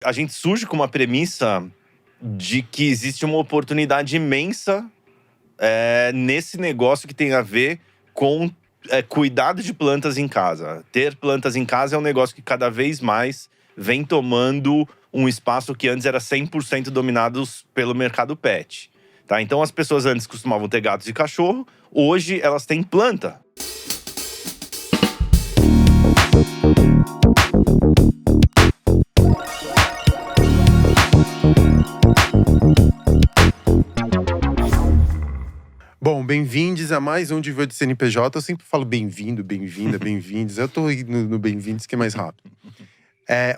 A gente surge com uma premissa de que existe uma oportunidade imensa nesse negócio que tem a ver com cuidado de plantas em casa. Ter plantas em casa é um negócio que cada vez mais vem tomando um espaço que antes era 100% dominados pelo mercado pet. Tá? Então as pessoas antes costumavam ter gatos e cachorro, hoje elas têm planta. Bom, bem-vindos a mais um Diva de CNPJ. Eu sempre falo bem-vindo, bem-vinda, bem-vindos. Eu tô indo no bem-vindos, que é mais rápido.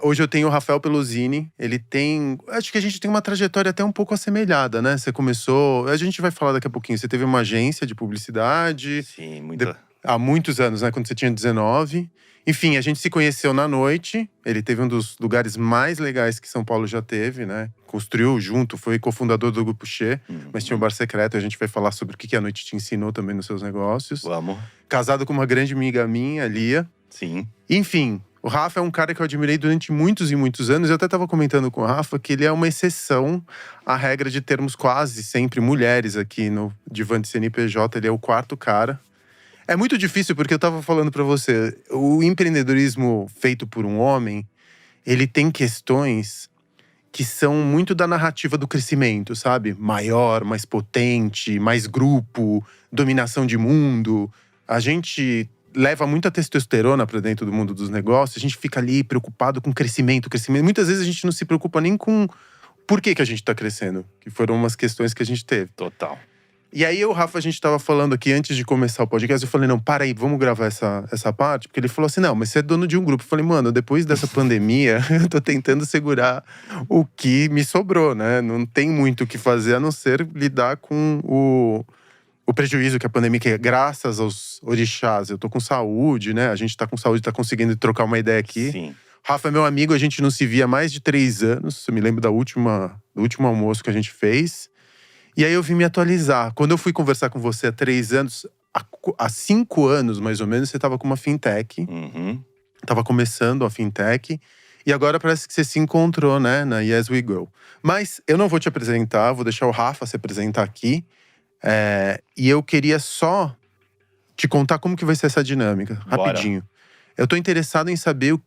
Hoje eu tenho o Rafael Pelusini. Ele tem… Acho que a gente tem uma trajetória até um pouco assemelhada, né? Você começou… A gente vai falar daqui a pouquinho. Você teve uma agência de publicidade… Sim, muita… há muitos anos, né? Quando você tinha 19. Enfim, a gente se conheceu na noite. Ele teve um dos lugares mais legais que São Paulo já teve, né? Construiu junto, foi cofundador do Grupo Xê. Mas tinha um bar secreto. A gente vai falar sobre o que a noite te ensinou também nos seus negócios. Vamos. Casado com uma grande amiga minha, Lia. Sim. Enfim, o Rafa é um cara que eu admirei durante muitos e muitos anos. Eu até estava comentando com o Rafa que ele é uma exceção à regra de termos quase sempre mulheres aqui no Divã de CNPJ. Ele é o quarto cara. É muito difícil, porque eu tava falando pra você, o empreendedorismo feito por um homem, ele tem questões que são muito da narrativa do crescimento, sabe? Maior, mais potente, mais grupo, dominação de mundo. A gente leva muita testosterona pra dentro do mundo dos negócios, a gente fica ali preocupado com crescimento. Muitas vezes a gente não se preocupa nem com por que a gente tá crescendo, que foram umas questões que a gente teve. Total. E aí, o Rafa, a gente tava falando aqui antes de começar o podcast. Eu falei, não, para aí, vamos gravar essa parte. Porque ele falou assim, não, mas você é dono de um grupo. Eu falei, mano, depois dessa pandemia, eu tô tentando segurar o que me sobrou, né? Não tem muito o que fazer, a não ser lidar com o prejuízo que a pandemia… Que graças aos orixás, eu tô com saúde, né? A gente tá com saúde, tá conseguindo trocar uma ideia aqui. Sim. Rafa é meu amigo, a gente não se via há mais de 3 anos. Eu me lembro do último almoço que a gente fez. E aí eu vim me atualizar. Quando eu fui conversar com você há 3 anos, há 5 anos mais ou menos, você tava com uma fintech. Tava começando a fintech. E agora parece que você se encontrou, né, na Yes We Grow. Mas eu não vou te apresentar, vou deixar o Rafa se apresentar aqui. E eu queria só te contar como que vai ser essa dinâmica, rapidinho. Eu tô interessado em saber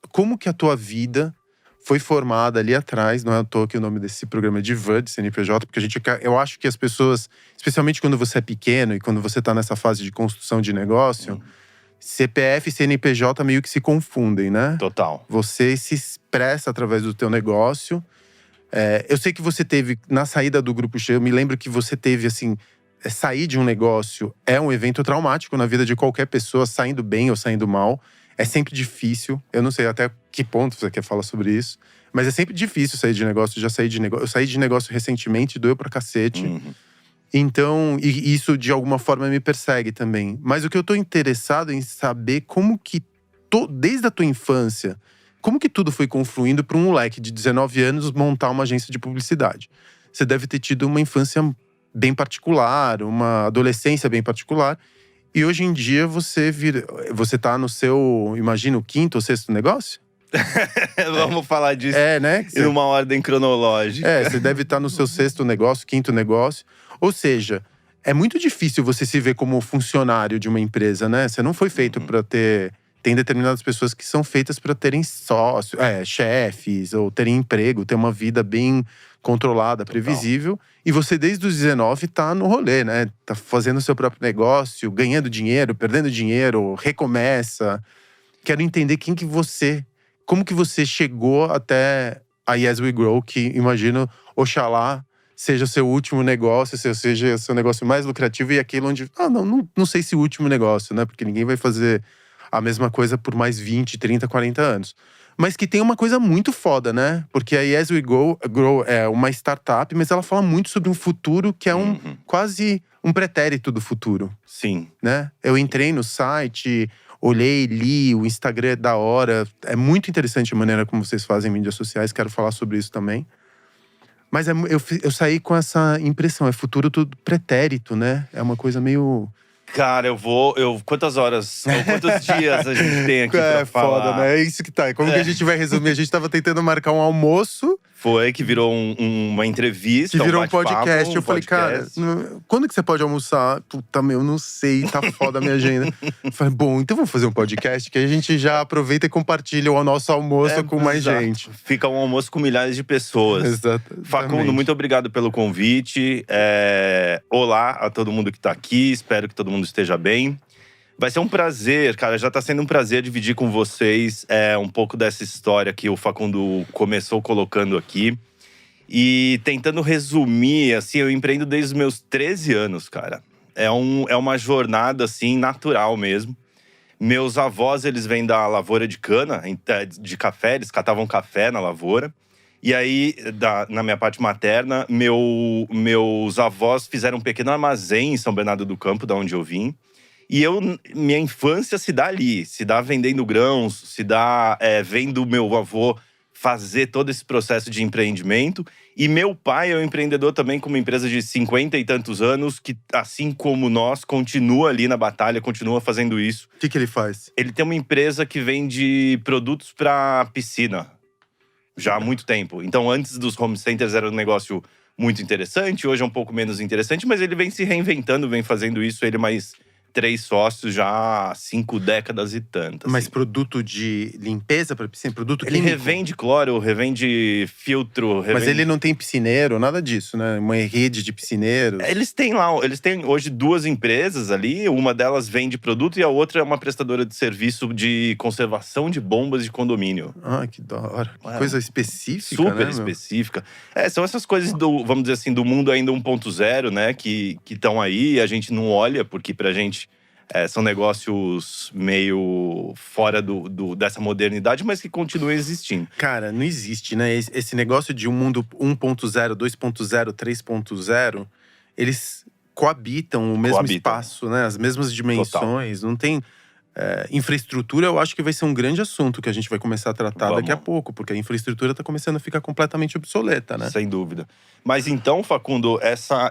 como que a tua vida foi formada ali atrás, não é à toa que o nome desse programa é Divã de CNPJ, porque eu acho que as pessoas, especialmente quando você é pequeno e quando você tá nessa fase de construção de negócio, CPF e CNPJ meio que se confundem, né? Total. Você se expressa através do teu negócio. Eu sei que você teve, na saída do Grupo Xê, eu me lembro que você teve, assim… sair de um negócio é um evento traumático na vida de qualquer pessoa, saindo bem ou saindo mal. É sempre difícil. Eu não sei até que ponto você quer falar sobre isso. Mas é sempre difícil sair de negócio. Eu saí de negócio recentemente, doeu pra cacete. Então, e isso de alguma forma me persegue também. Mas o que eu tô interessado em saber como que… desde a tua infância, como que tudo foi confluindo pra um moleque de 19 anos montar uma agência de publicidade. Você deve ter tido uma infância bem particular, uma adolescência bem particular. E hoje em dia você tá no seu, imagino, 5º ou 6º negócio? Vamos falar disso né? em uma ordem cronológica. Você deve estar no seu 6º negócio, 5º negócio. Ou seja, é muito difícil você se ver como funcionário de uma empresa, né? Você não foi feito para ter… Tem determinadas pessoas que são feitas para terem sócios, chefes, ou terem emprego, ter uma vida bem controlada, previsível. E você, desde os 19, tá no rolê, né? Tá fazendo o seu próprio negócio, ganhando dinheiro, perdendo dinheiro, recomeça. Quero entender como que você chegou até a Yes We Grow, que imagino, oxalá, seja o seu último negócio, seja o seu negócio mais lucrativo e aquele onde… não sei se o último negócio, né? Porque ninguém vai fazer a mesma coisa por mais 20, 30, 40 anos. Mas que tem uma coisa muito foda, né? Porque a Yes We Grow é uma startup, mas ela fala muito sobre um futuro que é quase um pretérito do futuro. Sim. Né? Eu entrei no site, olhei, li, o Instagram é da hora. É muito interessante a maneira como vocês fazem mídias sociais, quero falar sobre isso também. Mas eu saí com essa impressão, é futuro tudo pretérito, né? É uma coisa meio… Cara, quantas horas, ou quantos dias a gente tem aqui pra falar? Foda, né? É isso que tá. Como que a gente vai resumir? A gente tava tentando marcar um almoço. Foi, que virou uma entrevista, Que virou um bate-papo, podcast. Eu falei, cara, podcast. quando que você pode almoçar? Puta, meu, não sei, tá foda a minha agenda. Eu falei, bom, então vamos fazer um podcast, que aí a gente já aproveita e compartilha o nosso almoço com mais exato. gente. Fica um almoço com milhares de pessoas. Exato. Facundo, muito obrigado pelo convite. Olá a todo mundo que tá aqui, espero que todo mundo esteja bem. Vai ser um prazer, cara, já tá sendo um prazer dividir com vocês um pouco dessa história que o Facundo começou colocando aqui. E tentando resumir, assim, eu empreendo desde os meus 13 anos, cara. É uma jornada, assim, natural mesmo. Meus avós, eles vêm da lavoura de cana, de café, eles catavam café na lavoura. E aí, na minha parte materna, meus avós fizeram um pequeno armazém em São Bernardo do Campo, da onde eu vim. E minha infância se dá ali, se dá vendendo grãos, se dá vendo meu avô fazer todo esse processo de empreendimento. E meu pai é um empreendedor também com uma empresa de 50 e tantos anos, que assim como nós, continua ali na batalha, continua fazendo isso. O que ele faz? Ele tem uma empresa que vende produtos para piscina, já há muito tempo. Então antes dos home centers era um negócio muito interessante, hoje é um pouco menos interessante, mas ele vem se reinventando, vem fazendo isso, ele mais 3 sócios já há 5 décadas e tantas. Mas assim. produto de limpeza para piscina? Produto Ele químico? revende cloro, revende filtro. Mas ele não tem piscineiro, nada disso, né? Uma rede de piscineiros. Eles têm hoje 2 empresas ali. Uma delas vende produto e a outra é uma prestadora de serviço de conservação de bombas de condomínio. Ah, que da hora. Que coisa específica, Super né, meu? específica. São essas coisas vamos dizer assim, do mundo ainda 1.0, né? Que estão aí e a gente não olha, porque pra gente são negócios meio fora dessa modernidade, mas que continuam existindo. Cara, não existe, né? Esse negócio de um mundo 1.0, 2.0, 3.0, eles coabitam o mesmo espaço, né? As mesmas dimensões. Total. Não tem… infraestrutura, eu acho que vai ser um grande assunto que a gente vai começar a tratar daqui a pouco. Porque a infraestrutura tá começando a ficar completamente obsoleta, né? Sem dúvida. Mas então, Facundo,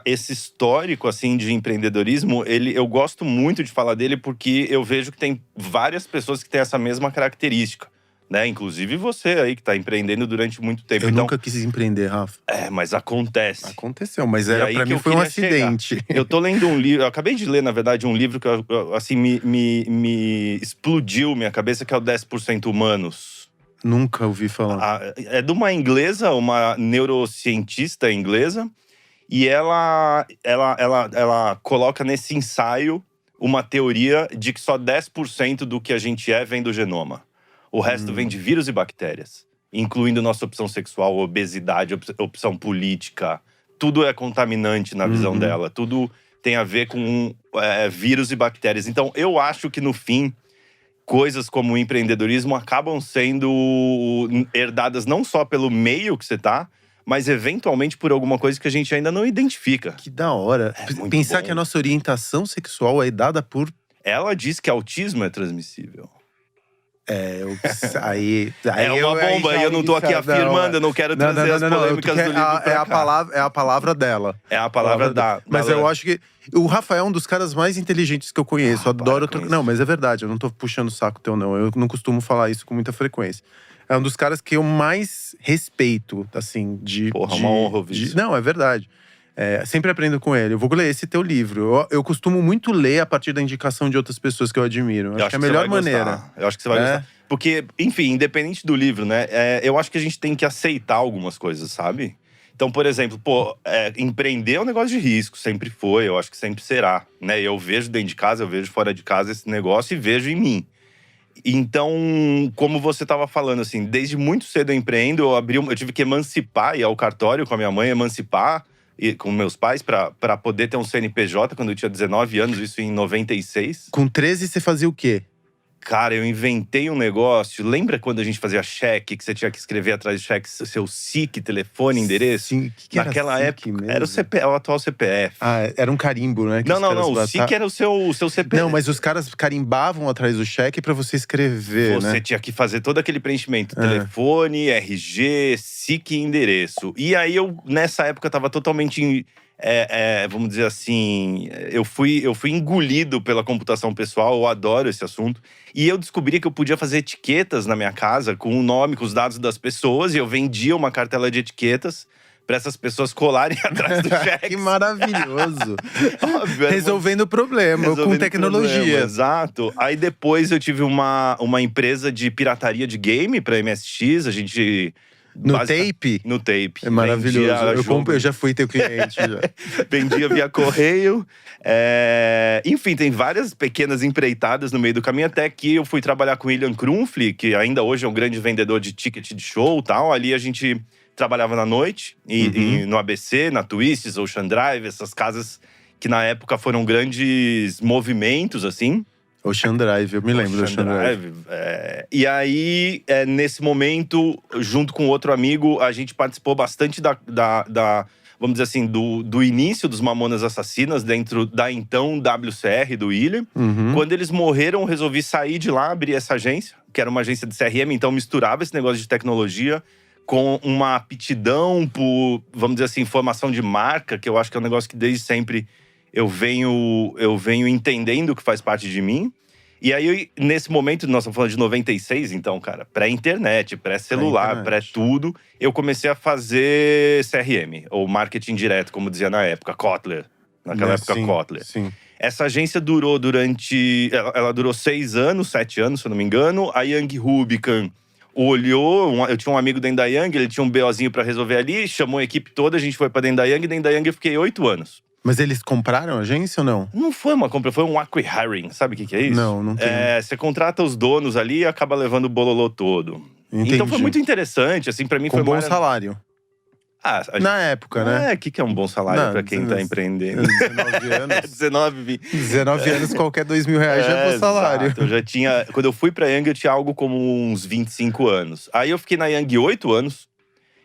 esse histórico, assim, de empreendedorismo, eu gosto muito de falar dele porque eu vejo que tem várias pessoas que têm essa mesma característica, né? Inclusive você aí, que tá empreendendo durante muito tempo. Eu nunca quis empreender, Rafa. Mas aconteceu. Aconteceu, mas pra mim foi um acidente. Eu tô lendo um livro, eu acabei de ler, na verdade, um livro que assim, me explodiu minha cabeça, que é o 10% Humanos. Nunca ouvi falar. É de uma inglesa, uma neurocientista inglesa. E ela coloca nesse ensaio uma teoria de que só 10% do que a gente vem do genoma. O resto vem de vírus e bactérias. Incluindo nossa opção sexual, obesidade, opção política. Tudo é contaminante na visão dela. Tudo tem a ver com vírus e bactérias. Então, eu acho que no fim… coisas como o empreendedorismo acabam sendo herdadas não só pelo meio que você tá, mas eventualmente por alguma coisa que a gente ainda não identifica. Que da hora. Pensar que a nossa orientação sexual é dada por… Ela diz que autismo é transmissível. Aí é uma bomba, e eu não tô aqui afirmando, eu não quero trazer as polêmicas do livro pra cá. É a palavra dela. É a palavra da… Mas eu acho que… O Rafael é um dos caras mais inteligentes que eu conheço. Adoro… Não, mas é verdade, eu não tô puxando o saco teu, não. Eu não costumo falar isso com muita frequência. É um dos caras que eu mais respeito, assim, uma honra ouvir isso. Não, é verdade. Sempre aprendo com ele. Eu vou ler esse teu livro. Eu costumo muito ler a partir da indicação de outras pessoas que eu admiro. Acho que é a melhor maneira. Eu acho que você vai gostar. Porque, enfim, independente do livro, né? Eu acho que a gente tem que aceitar algumas coisas, sabe? Então, por exemplo, empreender é um negócio de risco. Sempre foi, eu acho que sempre será, né? Eu vejo dentro de casa, eu vejo fora de casa esse negócio e vejo em mim. Então, como você estava falando, assim, desde muito cedo eu empreendo. Eu tive que emancipar, ir ao cartório com a minha mãe, emancipar… e com meus pais, pra poder ter um CNPJ quando eu tinha 19 anos, isso em 96. Com 13 você fazia o quê? Cara, eu inventei um negócio. Lembra quando a gente fazia cheque, que você tinha que escrever atrás do cheque seu SIC, telefone, endereço? Sim, que naquela era época, mesmo? era o atual CPF. Era um carimbo, né? Não, o SIC era o seu CPF. Não, mas os caras carimbavam atrás do cheque pra você escrever, né? Você tinha que fazer todo aquele preenchimento. Telefone, RG, SIC e endereço. E aí, nessa época, tava totalmente vamos dizer assim, eu fui engolido pela computação pessoal, eu adoro esse assunto. E eu descobri que eu podia fazer etiquetas na minha casa com o nome, com os dados das pessoas. E eu vendia uma cartela de etiquetas para essas pessoas colarem atrás do cheque. Que maravilhoso! Óbvio, Resolvendo o problema, com resolvendo tecnologia. problema, exato. Aí depois eu tive uma empresa de pirataria de game pra MSX. A gente… No tape? No tape. É maravilhoso. Eu já fui teu cliente. Já. Vendia via correio. Enfim, tem várias pequenas empreitadas no meio do caminho. Até que eu fui trabalhar com o William Krumfli, que ainda hoje é um grande vendedor de ticket de show e tal. Ali a gente trabalhava na noite, e no ABC, na Twists, Ocean Drive. Essas casas que na época foram grandes movimentos, assim. Ocean Drive, eu me lembro do Ocean Drive. E aí, nesse momento, junto com outro amigo, a gente participou bastante vamos dizer assim, do início dos Mamonas Assassinas, dentro da então WCR do William. Quando eles morreram, eu resolvi sair de lá, abrir essa agência, que era uma agência de CRM, então misturava esse negócio de tecnologia com uma aptidão por, vamos dizer assim, formação de marca, que eu acho que é um negócio que desde sempre eu venho entendendo que faz parte de mim. E aí, nesse momento, nós estamos falando de 96, então, cara, pré-internet, pré-celular, pré-tudo, eu comecei a fazer CRM, ou marketing direto, como dizia na época, Kotler. Naquela época, Kotler. Sim. Essa agência durou ela durou 6 anos, 7 anos, se eu não me engano. A Young Rubicon olhou, eu tinha um amigo dentro da Young, ele tinha um BOzinho pra resolver ali, chamou a equipe toda, a gente foi pra dentro da Young, e dentro da Young eu fiquei 8 anos. Mas eles compraram a agência ou não? Não foi uma compra, foi um acquiring. Sabe o que é isso? Não tem. Você contrata os donos ali e acaba levando o bololô todo. Entendi. Então foi muito interessante, assim, pra mim foi… Com bom salário. Na época, né? O que é um bom salário pra quem tá empreendendo? 19 anos. 19 anos, qualquer R$2.000 já é bom salário. Exato. Eu já tinha… Quando eu fui pra Young, eu tinha algo como uns 25 anos. Aí eu fiquei na Young 8 anos.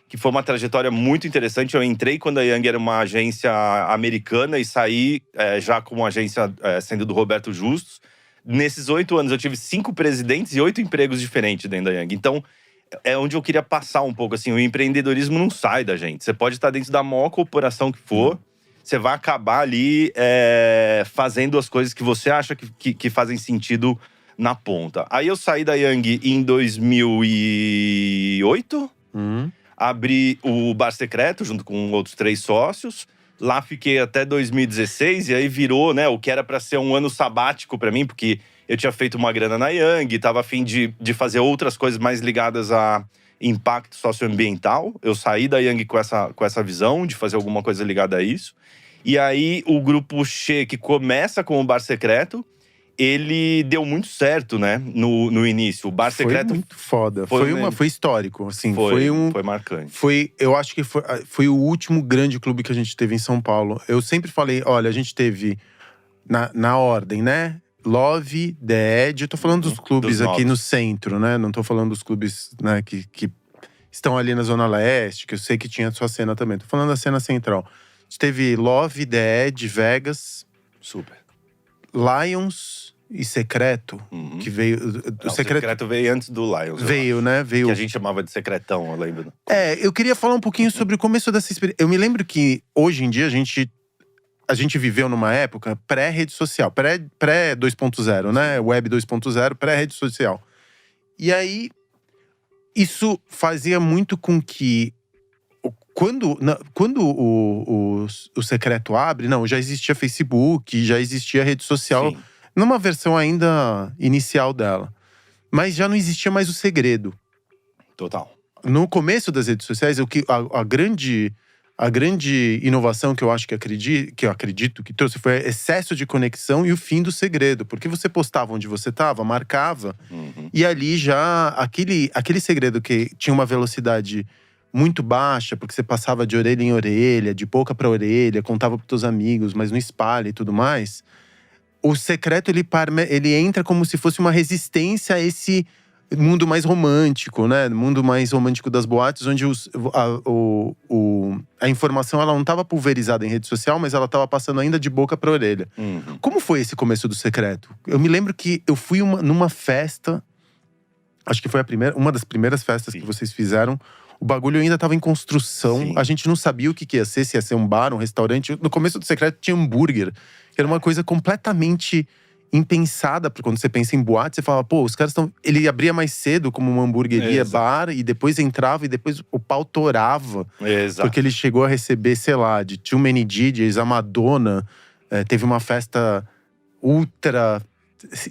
Que foi uma trajetória muito interessante. Eu entrei quando a Young era uma agência americana e saí já como agência sendo do Roberto Justus. Nesses 8 anos eu tive 5 presidentes e 8 empregos diferentes dentro da Young. Então, é onde eu queria passar um pouco, assim, o empreendedorismo não sai da gente. Você pode estar dentro da maior corporação que for, você vai acabar ali fazendo as coisas que você acha que fazem sentido na ponta. Aí eu saí da Young em 2008. Abri o Bar Secreto, junto com outros 3 sócios. Lá fiquei até 2016, e aí virou, né, o que era para ser um ano sabático para mim, porque eu tinha feito uma grana na Young, tava a fim de fazer outras coisas mais ligadas a impacto socioambiental. Eu saí da Young com essa visão de fazer alguma coisa ligada a isso. E aí, o Grupo Che, que começa com o Bar Secreto, ele deu muito certo, né, no início. O Bar Secreto… Foi muito foda. Foi histórico, assim. Foi marcante. Eu acho que foi o último grande clube que a gente teve em São Paulo. Eu sempre falei, olha, a gente teve, na ordem, né? Love, The Edge. Eu tô falando dos clubes aqui no centro, né? Não tô falando dos clubes, né, que estão ali na Zona Leste, que eu sei que tinha a sua cena também. Tô falando da cena central. A gente teve Love, The Edge, Vegas. Super. Lions e Secreto, que veio… O Secreto veio antes do Lions. Veio, né? Veio. Que a gente chamava de Secretão, eu lembro. Eu queria falar um pouquinho sobre o começo dessa experiência. Eu me lembro que, hoje em dia, a gente viveu numa época pré-rede social. Pré-2.0, né? Web 2.0, pré-rede social. E aí, isso fazia muito com que… Quando o Secreto abre, já existia Facebook, já existia rede social… Sim. Numa versão ainda inicial dela. Mas já não existia mais o segredo. Total. No começo das redes sociais, a grande inovação que eu acredito que trouxe foi excesso de conexão e o fim do segredo. Porque você postava onde você estava, marcava, e ali já aquele segredo que tinha uma velocidade muito baixa, porque você passava de orelha em orelha, de boca para orelha, contava para teus amigos, mas não espalha e tudo mais. O Secreto, ele entra como se fosse uma resistência a esse mundo mais romântico, né? Mundo mais romântico das boates, onde a informação ela não estava pulverizada em rede social, mas ela estava passando ainda de boca para orelha. Como foi esse começo do Secreto? Eu me lembro que eu fui numa festa, acho que foi uma das primeiras festas que vocês fizeram. O bagulho ainda tava em construção. Sim. A gente não sabia o que ia ser, se ia ser um bar, um restaurante. No começo do Secreto tinha hambúrguer. Que era uma coisa completamente impensada. Porque quando você pensa em boate, você fala, pô, os caras estão… Ele abria mais cedo como uma hamburgueria, bar. E depois entrava e depois o pau torava. Exato. Porque ele chegou a receber, sei lá, de Too Many DJs, a Madonna. Teve uma festa ultra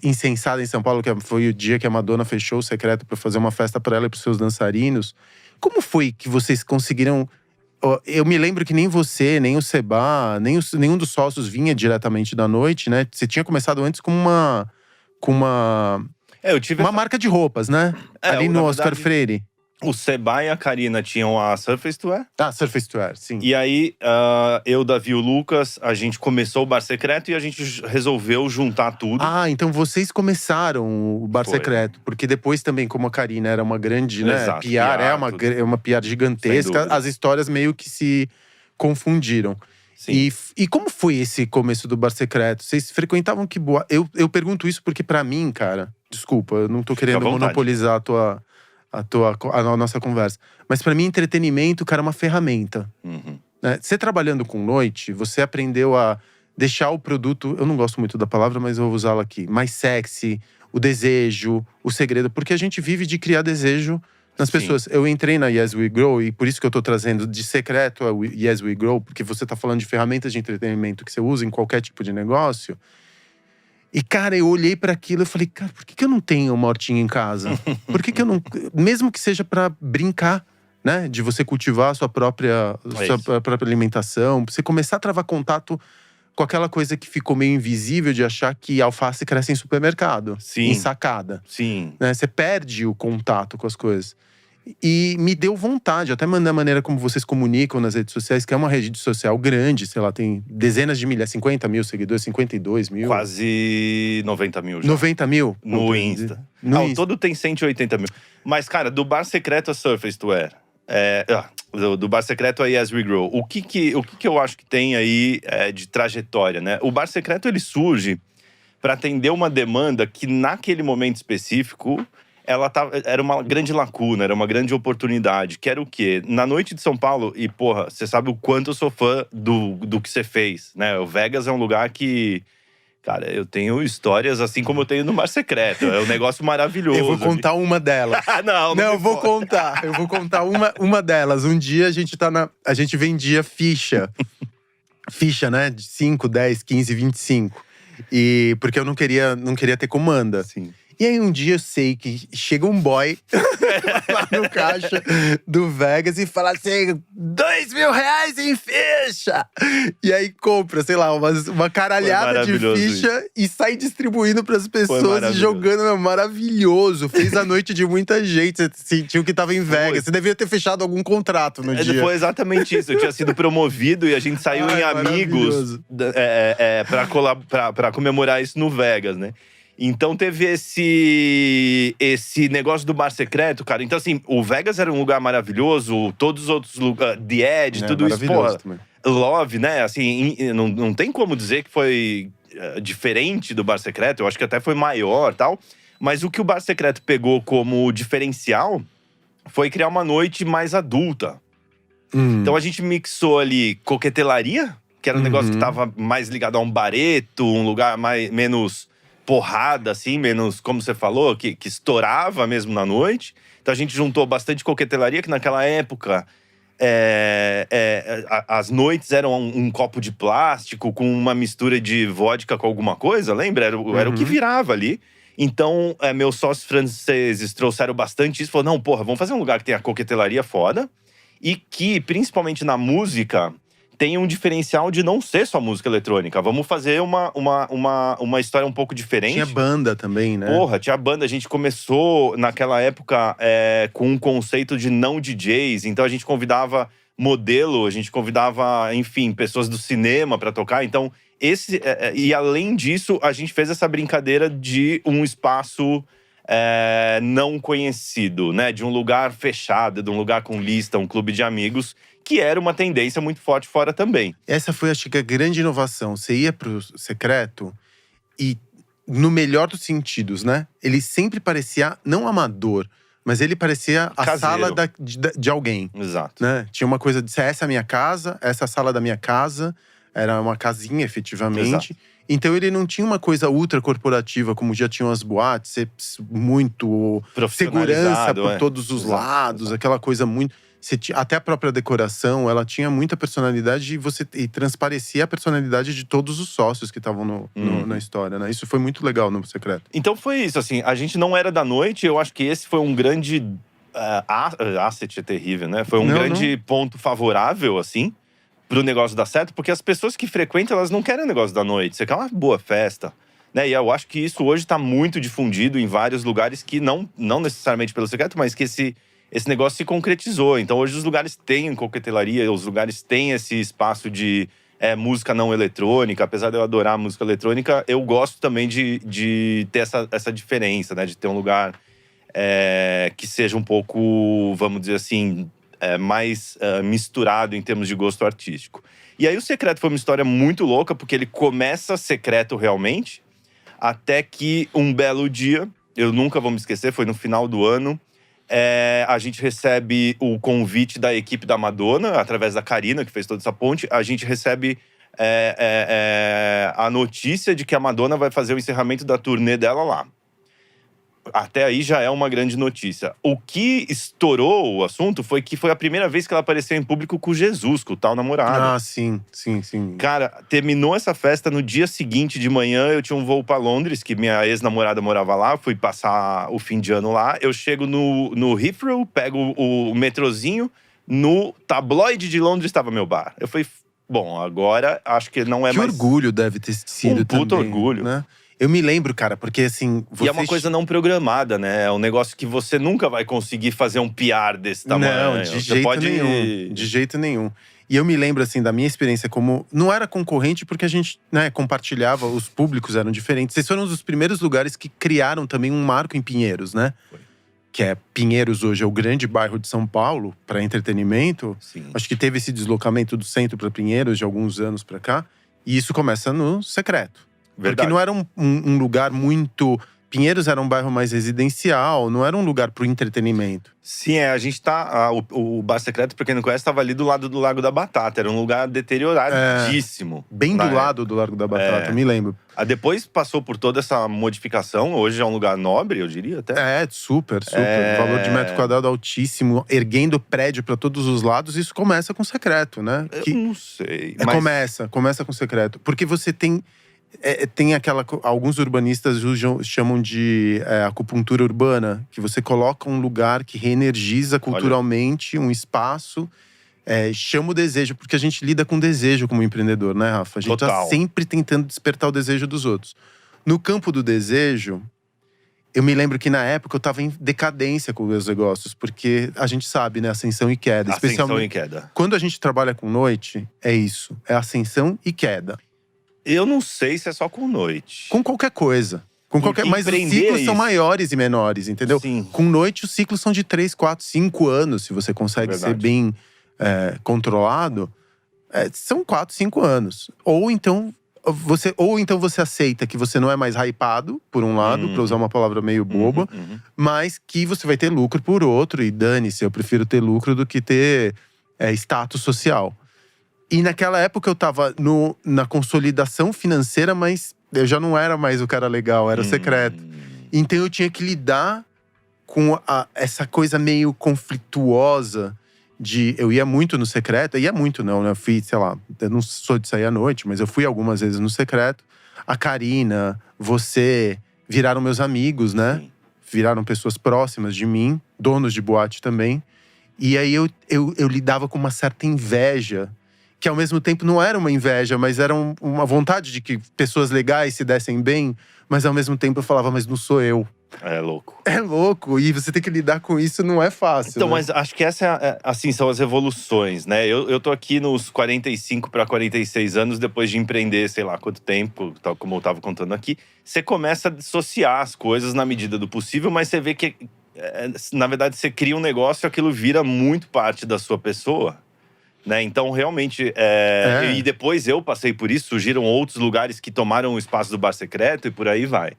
insensada em São Paulo, que foi o dia que a Madonna fechou o Secreto pra fazer uma festa pra ela e pros seus dançarinos. Como foi que vocês conseguiram… Eu me lembro que nem você, nem o Seba, nenhum dos sócios vinha diretamente da noite, né? Você tinha começado antes com uma eu tive uma marca de roupas, né? Ali no Oscar Freire. O Seba e a Karina tinham a Surface to Wear. Surface to Wear, sim. E aí, eu, Davi e o Lucas, a gente começou o Bar Secreto e a gente resolveu juntar tudo. Então vocês começaram o Bar Foi. Secreto. Porque depois também, como a Karina era uma grande, né? Exato, PR, é uma PR gigantesca. As histórias meio que se confundiram. Sim. E como foi esse começo do Bar Secreto? Vocês frequentavam que boa… Eu pergunto isso porque pra mim, cara… Desculpa, eu não tô querendo monopolizar a nossa conversa. Mas pra mim, entretenimento, cara, é uma ferramenta. Uhum. Né? Você trabalhando com noite, você aprendeu a deixar o produto… Eu não gosto muito da palavra, mas eu vou usá-la aqui. Mais sexy, o desejo, o segredo. Porque a gente vive de criar desejo nas pessoas. Eu entrei na Yes We Grow, e por isso que eu tô trazendo de Secreto a Yes We Grow. Porque você tá falando de ferramentas de entretenimento que você usa em qualquer tipo de negócio. E, cara, eu olhei pra aquilo e falei, cara, por que eu não tenho uma hortinha em casa? Por que eu não… Mesmo que seja pra brincar, né? De você cultivar a sua própria alimentação. Pra você começar a travar contato com aquela coisa que ficou meio invisível de achar que alface cresce em supermercado. Sim. Em sacada. Sim. Né? Você perde o contato com as coisas. E me deu vontade, até mandar a maneira como vocês comunicam nas redes sociais, que é uma rede social grande, sei lá, tem dezenas de milhares, 50 mil seguidores, 52 mil. Quase 90 mil já. 90 mil? No Insta. Ao todo tem 180 mil. Mas, cara, do Bar Secreto a Surface to Wear, do Bar Secreto a Yes We Grow, o que eu acho que tem aí de trajetória, né? O Bar Secreto, ele surge para atender uma demanda que, naquele momento específico, era uma grande lacuna, era uma grande oportunidade. Que era o quê? Na noite de São Paulo, e porra, você sabe o quanto eu sou fã do que você fez, né? O Vegas é um lugar que… Cara, eu tenho histórias assim como eu tenho no Bar Secreto. É um negócio maravilhoso. Eu vou contar uma delas. Não, eu vou contar. Eu vou contar uma delas. Um dia a gente vendia ficha. Ficha, né? De 5, 10, 15, 25. Porque eu não queria ter comanda. Sim. E aí um dia eu sei que chega um boy lá no caixa do Vegas e fala assim, R$2.000 em ficha! E aí compra, sei lá, uma caralhada de ficha e sai distribuindo pras pessoas e jogando. É maravilhoso. Fez a noite de muita gente. Você sentiu que tava em Vegas. Você devia ter fechado algum contrato no dia. Foi exatamente isso. Eu tinha sido promovido e a gente saiu em amigos pra comemorar isso no Vegas, né? Então teve esse negócio do Bar Secreto, cara. Então assim, o Vegas era um lugar maravilhoso, todos os outros lugares, The Edge, tudo isso, pô, Love, né? Assim, não tem como dizer que foi diferente do Bar Secreto. Eu acho que até foi maior, tal. Mas o que o Bar Secreto pegou como diferencial foi criar uma noite mais adulta. Então a gente mixou ali coquetelaria, que era um negócio que tava mais ligado a um bareto, um lugar menos porrada, assim, menos, como você falou, que estourava mesmo na noite. Então a gente juntou bastante coquetelaria, que naquela época as noites eram um copo de plástico com uma mistura de vodka com alguma coisa, lembra? Era o que virava ali. Então, meus sócios franceses trouxeram bastante isso. Falaram, não, porra, vamos fazer um lugar que tenha coquetelaria foda. E que, principalmente na música, tem um diferencial de não ser só música eletrônica. Vamos fazer uma história um pouco diferente. Tinha banda também, né? Porra, tinha banda. A gente começou, naquela época, com um conceito de não DJs. Então, a gente convidava modelo, a gente convidava, enfim, pessoas do cinema pra tocar. Então, e além disso, a gente fez essa brincadeira de um espaço não conhecido, né? De um lugar fechado, de um lugar com lista, um clube de amigos, que era uma tendência muito forte fora também. Essa foi, acho que, a grande inovação. Você ia pro Secreto e, no melhor dos sentidos, né? Ele sempre parecia, não amador, mas ele parecia a Caseiro. sala de alguém. Exato. Né? Tinha uma coisa de ser essa é a minha casa, essa é a sala da minha casa. Era uma casinha, efetivamente. Exato. Então ele não tinha uma coisa ultra corporativa, como já tinham as boates, ser muito segurança por todos os lados, aquela coisa muito. Até a própria decoração, ela tinha muita personalidade e transparecia a personalidade de todos os sócios que estavam na história, né? Isso foi muito legal no Secreto. Então foi isso, assim, a gente não era da noite, eu acho que esse foi um grande… asset é terrível, né? Foi um grande ponto favorável, assim, pro negócio dar certo, porque as pessoas que frequentam, elas não querem o negócio da noite, você quer uma boa festa. Né? E eu acho que isso hoje tá muito difundido em vários lugares que não necessariamente pelo Secreto, mas que esse negócio se concretizou. Então hoje os lugares têm coquetelaria, os lugares têm esse espaço de música não eletrônica. Apesar de eu adorar música eletrônica, eu gosto também de ter essa diferença, né? De ter um lugar que seja um pouco, vamos dizer assim, mais misturado em termos de gosto artístico. E aí o Secreto foi uma história muito louca, porque ele começa secreto realmente, até que um belo dia, eu nunca vou me esquecer, foi no final do ano, a gente recebe o convite da equipe da Madonna, através da Karina, que fez toda essa ponte. A gente recebe a notícia de que a Madonna vai fazer o encerramento da turnê dela lá. Até aí já é uma grande notícia. O que estourou o assunto foi que foi a primeira vez que ela apareceu em público com Jesus, com o tal namorado. Ah, sim. Cara, terminou essa festa, no dia seguinte de manhã eu tinha um voo pra Londres, que minha ex-namorada morava lá, fui passar o fim de ano lá. Eu chego no Heathrow, pego o metrozinho, no tabloide de Londres estava meu bar. Eu falei, bom, agora acho que não é mais… Que orgulho deve ter sido também. Puta orgulho. Né? Eu me lembro, cara, porque assim… E é uma coisa não programada, né? É um negócio que você nunca vai conseguir fazer um PR desse tamanho. Não, de jeito nenhum. E eu me lembro, assim, da minha experiência como… Não era concorrente porque a gente, né, compartilhava, os públicos eram diferentes. Vocês foram um dos primeiros lugares que criaram também um marco em Pinheiros, né? Foi. Que Pinheiros hoje é o grande bairro de São Paulo para entretenimento. Sim. Acho que teve esse deslocamento do centro para Pinheiros de alguns anos para cá. E isso começa no Secreto. Verdade. Porque não era um lugar muito… Pinheiros era um bairro mais residencial, não era um lugar pro entretenimento. Sim, a gente tá… o Bar Secreto, pra quem não conhece, tava ali do lado do Lago da Batata. Era um lugar deterioradíssimo. Bem do lado do Largo da Batata, eu me lembro. Depois passou por toda essa modificação. Hoje é um lugar nobre, eu diria até. Super. Valor de metro quadrado altíssimo, erguendo prédio pra todos os lados. Isso começa com Secreto, né? Eu não sei. Mas… Começa com Secreto. Porque você tem… tem alguns urbanistas chamam de acupuntura urbana, que você coloca um lugar que reenergiza culturalmente um espaço, chama o desejo, porque a gente lida com desejo como empreendedor, né, Rafa? A gente tá sempre tentando despertar o desejo dos outros. No campo do desejo, eu me lembro que na época eu tava em decadência com os meus negócios, porque a gente sabe, né, ascensão e queda. Ascensão e queda. Quando a gente trabalha com noite, é isso, é ascensão e queda. Eu não sei se é só com noite. Com qualquer coisa. Mas os ciclos são maiores e menores, entendeu? Sim. Com noite, os ciclos são de 3, 4, 5 anos. Se você consegue ser bem controlado, são 4, 5 anos. Ou então você aceita que você não é mais hypado, por um lado, pra usar uma palavra meio boba, mas que você vai ter lucro por outro. E dane-se, eu prefiro ter lucro do que ter status social. E naquela época eu tava na consolidação financeira, mas eu já não era mais o cara legal, era o Secreto. Então eu tinha que lidar com essa coisa meio conflituosa de… Eu ia muito no Secreto, ia muito não, né? Eu fui, sei lá, eu não sou de sair à noite, mas eu fui algumas vezes no Secreto. A Karina, você, viraram meus amigos, né? Sim. Viraram pessoas próximas de mim, donos de boate também. E aí eu lidava com uma certa inveja, que ao mesmo tempo não era uma inveja, mas era uma vontade de que pessoas legais se dessem bem. Mas ao mesmo tempo eu falava, mas não sou eu. É louco. É louco, e você tem que lidar com isso, não é fácil. Então, né? mas acho que essa assim, são as evoluções, né? Eu tô aqui nos 45 para 46 anos, depois de empreender, sei lá quanto tempo, tal como eu tava contando aqui. Você começa a dissociar as coisas na medida do possível, mas você vê que, na verdade, você cria um negócio e aquilo vira muito parte da sua pessoa. Né? Então, realmente… E depois eu passei por isso, surgiram outros lugares que tomaram o espaço do Bar Secreto e por aí vai.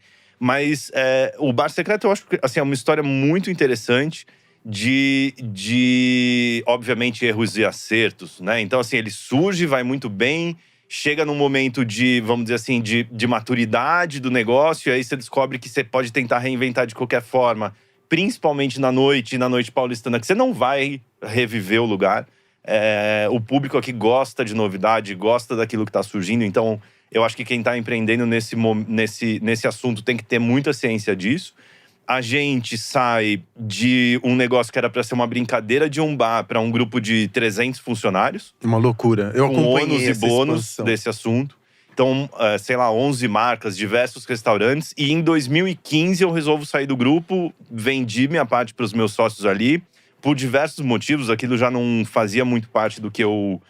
Mas o Bar Secreto, eu acho que assim, é uma história muito interessante de obviamente, erros e acertos, né? Então, assim, ele surge, vai muito bem, chega num momento de, vamos dizer assim, de maturidade do negócio, e aí você descobre que você pode tentar reinventar de qualquer forma, principalmente na noite paulistana, que você não vai reviver o lugar. O público aqui gosta de novidade, gosta daquilo que está surgindo, então eu acho que quem está empreendendo nesse assunto tem que ter muita ciência disso. A gente sai de um negócio que era para ser uma brincadeira de um bar para um grupo de 300 funcionários. Uma loucura. Eu com acompanhei ônus e essa bônus expansão. desse assunto. Então, sei lá, 11 marcas, diversos restaurantes. E em 2015 eu resolvo sair do grupo, vendi minha parte para os meus sócios ali. Por diversos motivos, aquilo já não fazia muito parte do que eu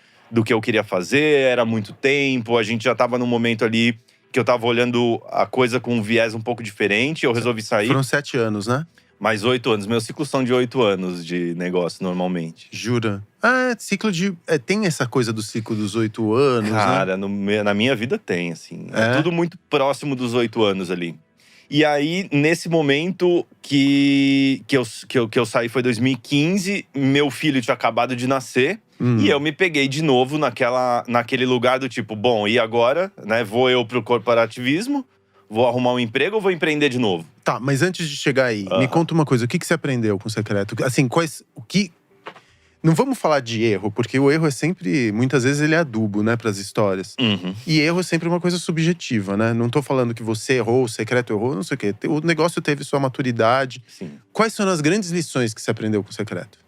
queria fazer, era muito tempo. A gente já estava num momento ali que eu tava olhando a coisa com um viés um pouco diferente, eu resolvi sair. Foram 7 anos, né? Mais 8 anos. Meus ciclos são de 8 anos de negócio, normalmente. Jura? Ciclo de… tem essa coisa do ciclo dos 8 anos, Cara, né? na minha vida tem, assim. É tudo muito próximo dos 8 anos ali. E aí, nesse momento que eu saí, foi 2015. Meu filho tinha acabado de nascer. E eu me peguei de novo naquele lugar do tipo… Bom, e agora? Né? Vou eu pro corporativismo? Vou arrumar um emprego ou vou empreender de novo? Tá, mas antes de chegar aí, me conta uma coisa. O que você aprendeu com o Secreto? Assim, Não vamos falar de erro, porque o erro é sempre… Muitas vezes ele é adubo, né, pras histórias. E erro é sempre uma coisa subjetiva, né? Não tô falando que você errou, o Secreto errou, não sei o quê. O negócio teve sua maturidade. Sim. Quais são as grandes lições que você aprendeu com o Secreto?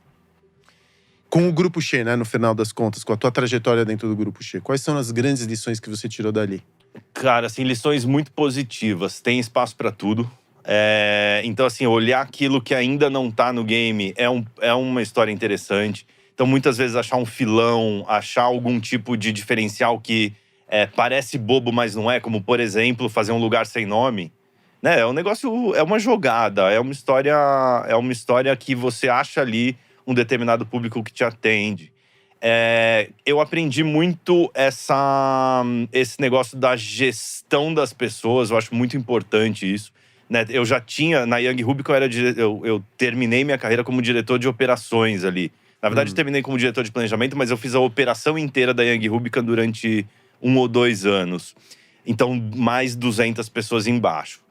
Com o Grupo Xê, né, no final das contas, com a tua trajetória dentro do Grupo Xê. Quais são as grandes lições que você tirou dali? Cara, assim, lições muito positivas. Tem espaço pra tudo. Então, assim, olhar aquilo que ainda não tá no game é uma história interessante. Então, muitas vezes, achar um filão, achar algum tipo de diferencial que parece bobo, mas não é. Como, por exemplo, fazer um lugar sem nome. Né? É um negócio, é uma jogada. É uma história que você acha ali um determinado público que te atende. Eu aprendi muito esse negócio da gestão das pessoas. Eu acho muito importante isso. Né? Eu já tinha, na Young Rubicon, eu terminei minha carreira como diretor de operações ali. Na verdade, eu terminei como diretor de planejamento, mas eu fiz a operação inteira da Young Rubicon durante 1 ou 2 anos. Então, mais 200 pessoas embaixo.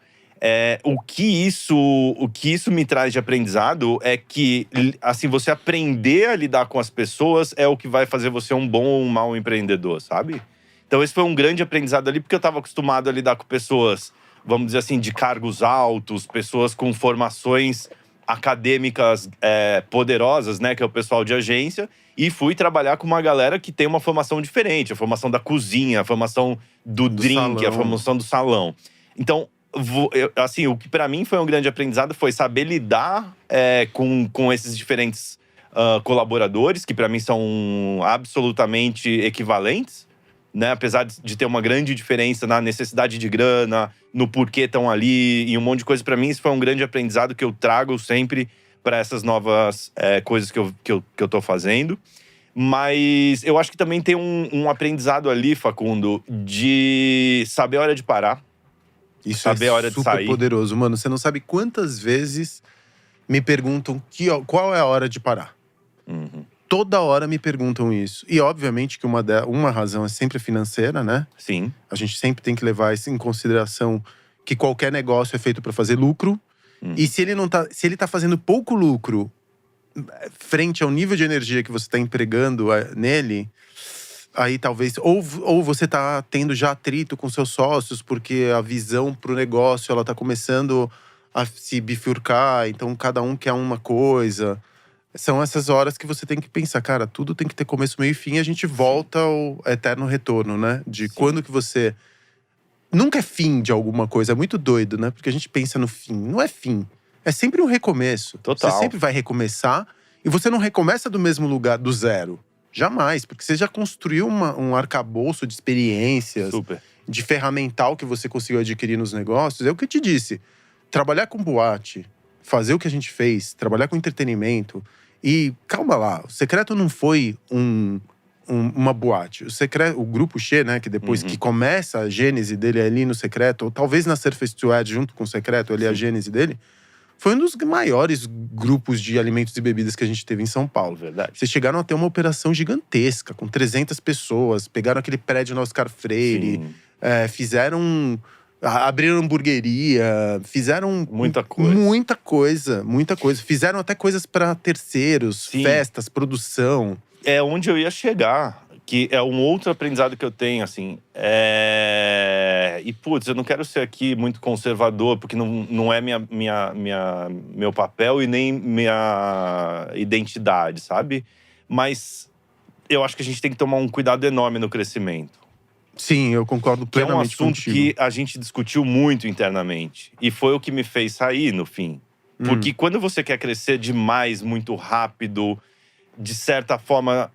O que isso me traz de aprendizado é que, assim, você aprender a lidar com as pessoas é o que vai fazer você um bom ou um mau empreendedor, sabe? Então esse foi um grande aprendizado ali, porque eu estava acostumado a lidar com pessoas, vamos dizer assim, de cargos altos, pessoas com formações acadêmicas poderosas, né, que é o pessoal de agência, e fui trabalhar com uma galera que tem uma formação diferente, a formação da cozinha, a formação do drink, salão. a formação do salão. Então, assim, o que pra mim foi um grande aprendizado foi saber lidar com esses diferentes colaboradores, que pra mim são absolutamente equivalentes, né? Apesar de ter uma grande diferença na necessidade de grana, no porquê estão ali e um monte de coisa. Pra mim, isso foi um grande aprendizado que eu trago sempre para essas novas coisas que eu tô fazendo. Mas eu acho que também tem um aprendizado ali, Facundo, de saber a hora de parar. Isso saber a hora de super sair. poderoso. Mano, você não sabe quantas vezes me perguntam qual é a hora de parar. Toda hora me perguntam isso. E obviamente que uma razão é sempre financeira, né? Sim. A gente sempre tem que levar isso em consideração, que qualquer negócio é feito para fazer lucro. E se ele tá fazendo pouco lucro frente ao nível de energia que você tá empregando nele, aí talvez… Ou você tá tendo já atrito com seus sócios, porque a visão pro negócio, ela tá começando a se bifurcar. Então, cada um quer uma coisa. São essas horas que você tem que pensar, cara, tudo tem que ter começo, meio e fim. E a gente volta ao eterno retorno, né? De quando que você… Nunca é fim de alguma coisa, é muito doido, né? Porque a gente pensa no fim, não é fim. É sempre um recomeço. Total. Você sempre vai recomeçar. E você não recomeça do mesmo lugar, do zero. Jamais, porque você já construiu um arcabouço de experiências, Super. de ferramental que você conseguiu adquirir nos negócios. É o que eu te disse. Trabalhar com boate, fazer o que a gente fez, trabalhar com entretenimento. E calma lá, o Secreto não foi um uma boate. O Grupo Xê, né, que depois que começa a gênese dele ali no Secreto, ou talvez na Surface to Air, junto com o Secreto, ali a gênese dele, foi um dos maiores grupos de alimentos e bebidas que a gente teve em São Paulo. Verdade. Vocês chegaram a ter uma operação gigantesca, com 300 pessoas, pegaram aquele prédio no Oscar Freire, fizeram… Abriram hamburgueria, fizeram… Muita coisa. Muita coisa. Fizeram até coisas para terceiros, festas, produção. É onde eu ia chegar, que é um outro aprendizado que eu tenho, assim. E, putz, eu não quero ser aqui muito conservador, porque não é meu papel e nem minha identidade, sabe? Mas eu acho que a gente tem que tomar um cuidado enorme no crescimento. Sim, eu concordo plenamente contigo. Que é um assunto que a gente discutiu muito internamente. E foi o que me fez sair, no fim. Porque quando você quer crescer demais, muito rápido, de certa forma,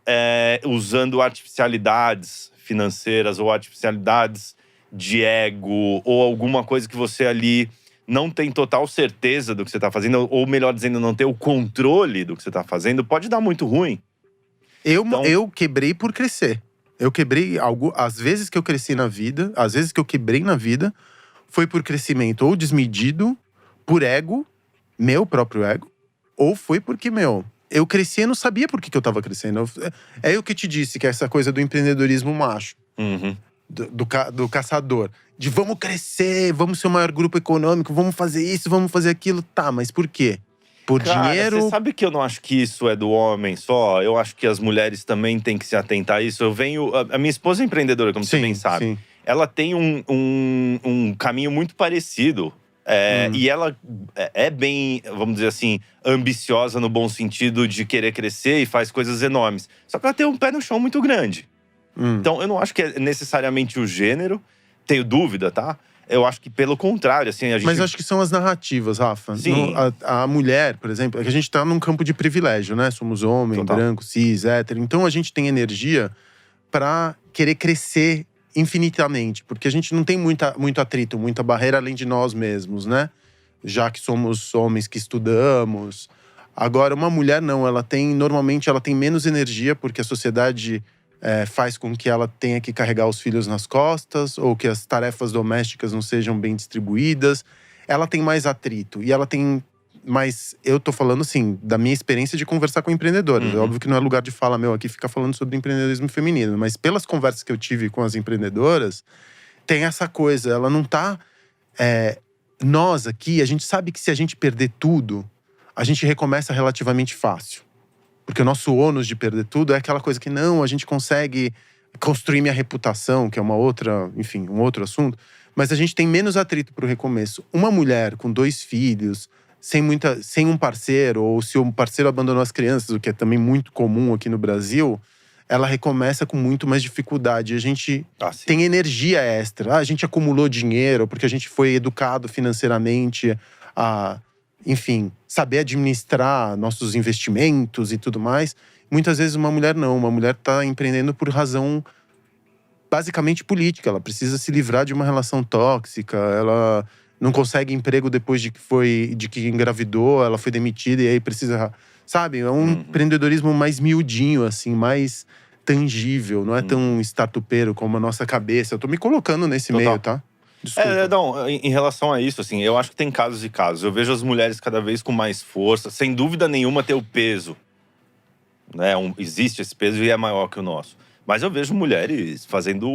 usando artificialidades financeiras ou artificialidades de ego, ou alguma coisa que você ali não tem total certeza do que você está fazendo, ou melhor dizendo, não tem o controle do que você está fazendo, pode dar muito ruim. Eu quebrei por crescer. Eu quebrei as vezes que eu cresci na vida, as vezes que eu quebrei na vida, foi por crescimento ou desmedido, por ego, meu próprio ego, ou foi porque, eu cresci e não sabia por que eu tava crescendo. É eu que te disse, que é essa coisa do empreendedorismo macho. Do caçador. De vamos crescer, vamos ser o maior grupo econômico, vamos fazer isso, vamos fazer aquilo. Tá, mas por quê? Por dinheiro… Você sabe que eu não acho que isso é do homem só? Eu acho que as mulheres também têm que se atentar a isso. A minha esposa é empreendedora, como você bem sabe. Sim. Ela tem um caminho muito parecido. E ela é bem, vamos dizer assim, ambiciosa no bom sentido de querer crescer e faz coisas enormes. Só que ela tem um pé no chão muito grande. Então, eu não acho que é necessariamente o gênero. Tenho dúvida, tá? Eu acho que pelo contrário, assim, a gente… Mas eu acho que são as narrativas, Rafa. Sim. A mulher, por exemplo, é que a gente tá num campo de privilégio, né? Somos homem, branco, cis, hétero. Então a gente tem energia pra querer crescer infinitamente. Porque a gente não tem muito atrito, muita barreira além de nós mesmos, né? Já que somos homens que estudamos. Agora, uma mulher não, normalmente ela tem menos energia, porque a sociedade… faz com que ela tenha que carregar os filhos nas costas, ou que as tarefas domésticas não sejam bem distribuídas. Ela tem mais atrito, e ela tem mais… Eu tô falando, assim, da minha experiência de conversar com empreendedores. É óbvio que não é lugar de fala meu aqui ficar falando sobre empreendedorismo feminino, mas pelas conversas que eu tive com as empreendedoras, tem essa coisa, ela não tá… nós aqui, a gente sabe que se a gente perder tudo, a gente recomeça relativamente fácil. Porque o nosso ônus de perder tudo é aquela coisa que a gente consegue construir minha reputação, que é um outro assunto. Mas a gente tem menos atrito pro recomeço. Uma mulher com 2 filhos, sem um parceiro, ou se o parceiro abandonou as crianças, o que é também muito comum aqui no Brasil, ela recomeça com muito mais dificuldade. A gente tem energia extra. A gente acumulou dinheiro, porque a gente foi educado financeiramente a… Enfim, saber administrar nossos investimentos e tudo mais. Muitas vezes uma mulher não. Uma mulher tá empreendendo por razão basicamente política. Ela precisa se livrar de uma relação tóxica. Ela não consegue emprego depois de que engravidou. Ela foi demitida e aí precisa… Sabe? É um empreendedorismo mais miudinho, assim, mais tangível. Não é tão startupeiro como a nossa cabeça. Eu tô me colocando nesse meio, tá? Desculpa. Em relação a isso, assim, eu acho que tem casos e casos. Eu vejo as mulheres cada vez com mais força, sem dúvida nenhuma ter o peso, né? Existe esse peso e é maior que o nosso. Mas eu vejo mulheres fazendo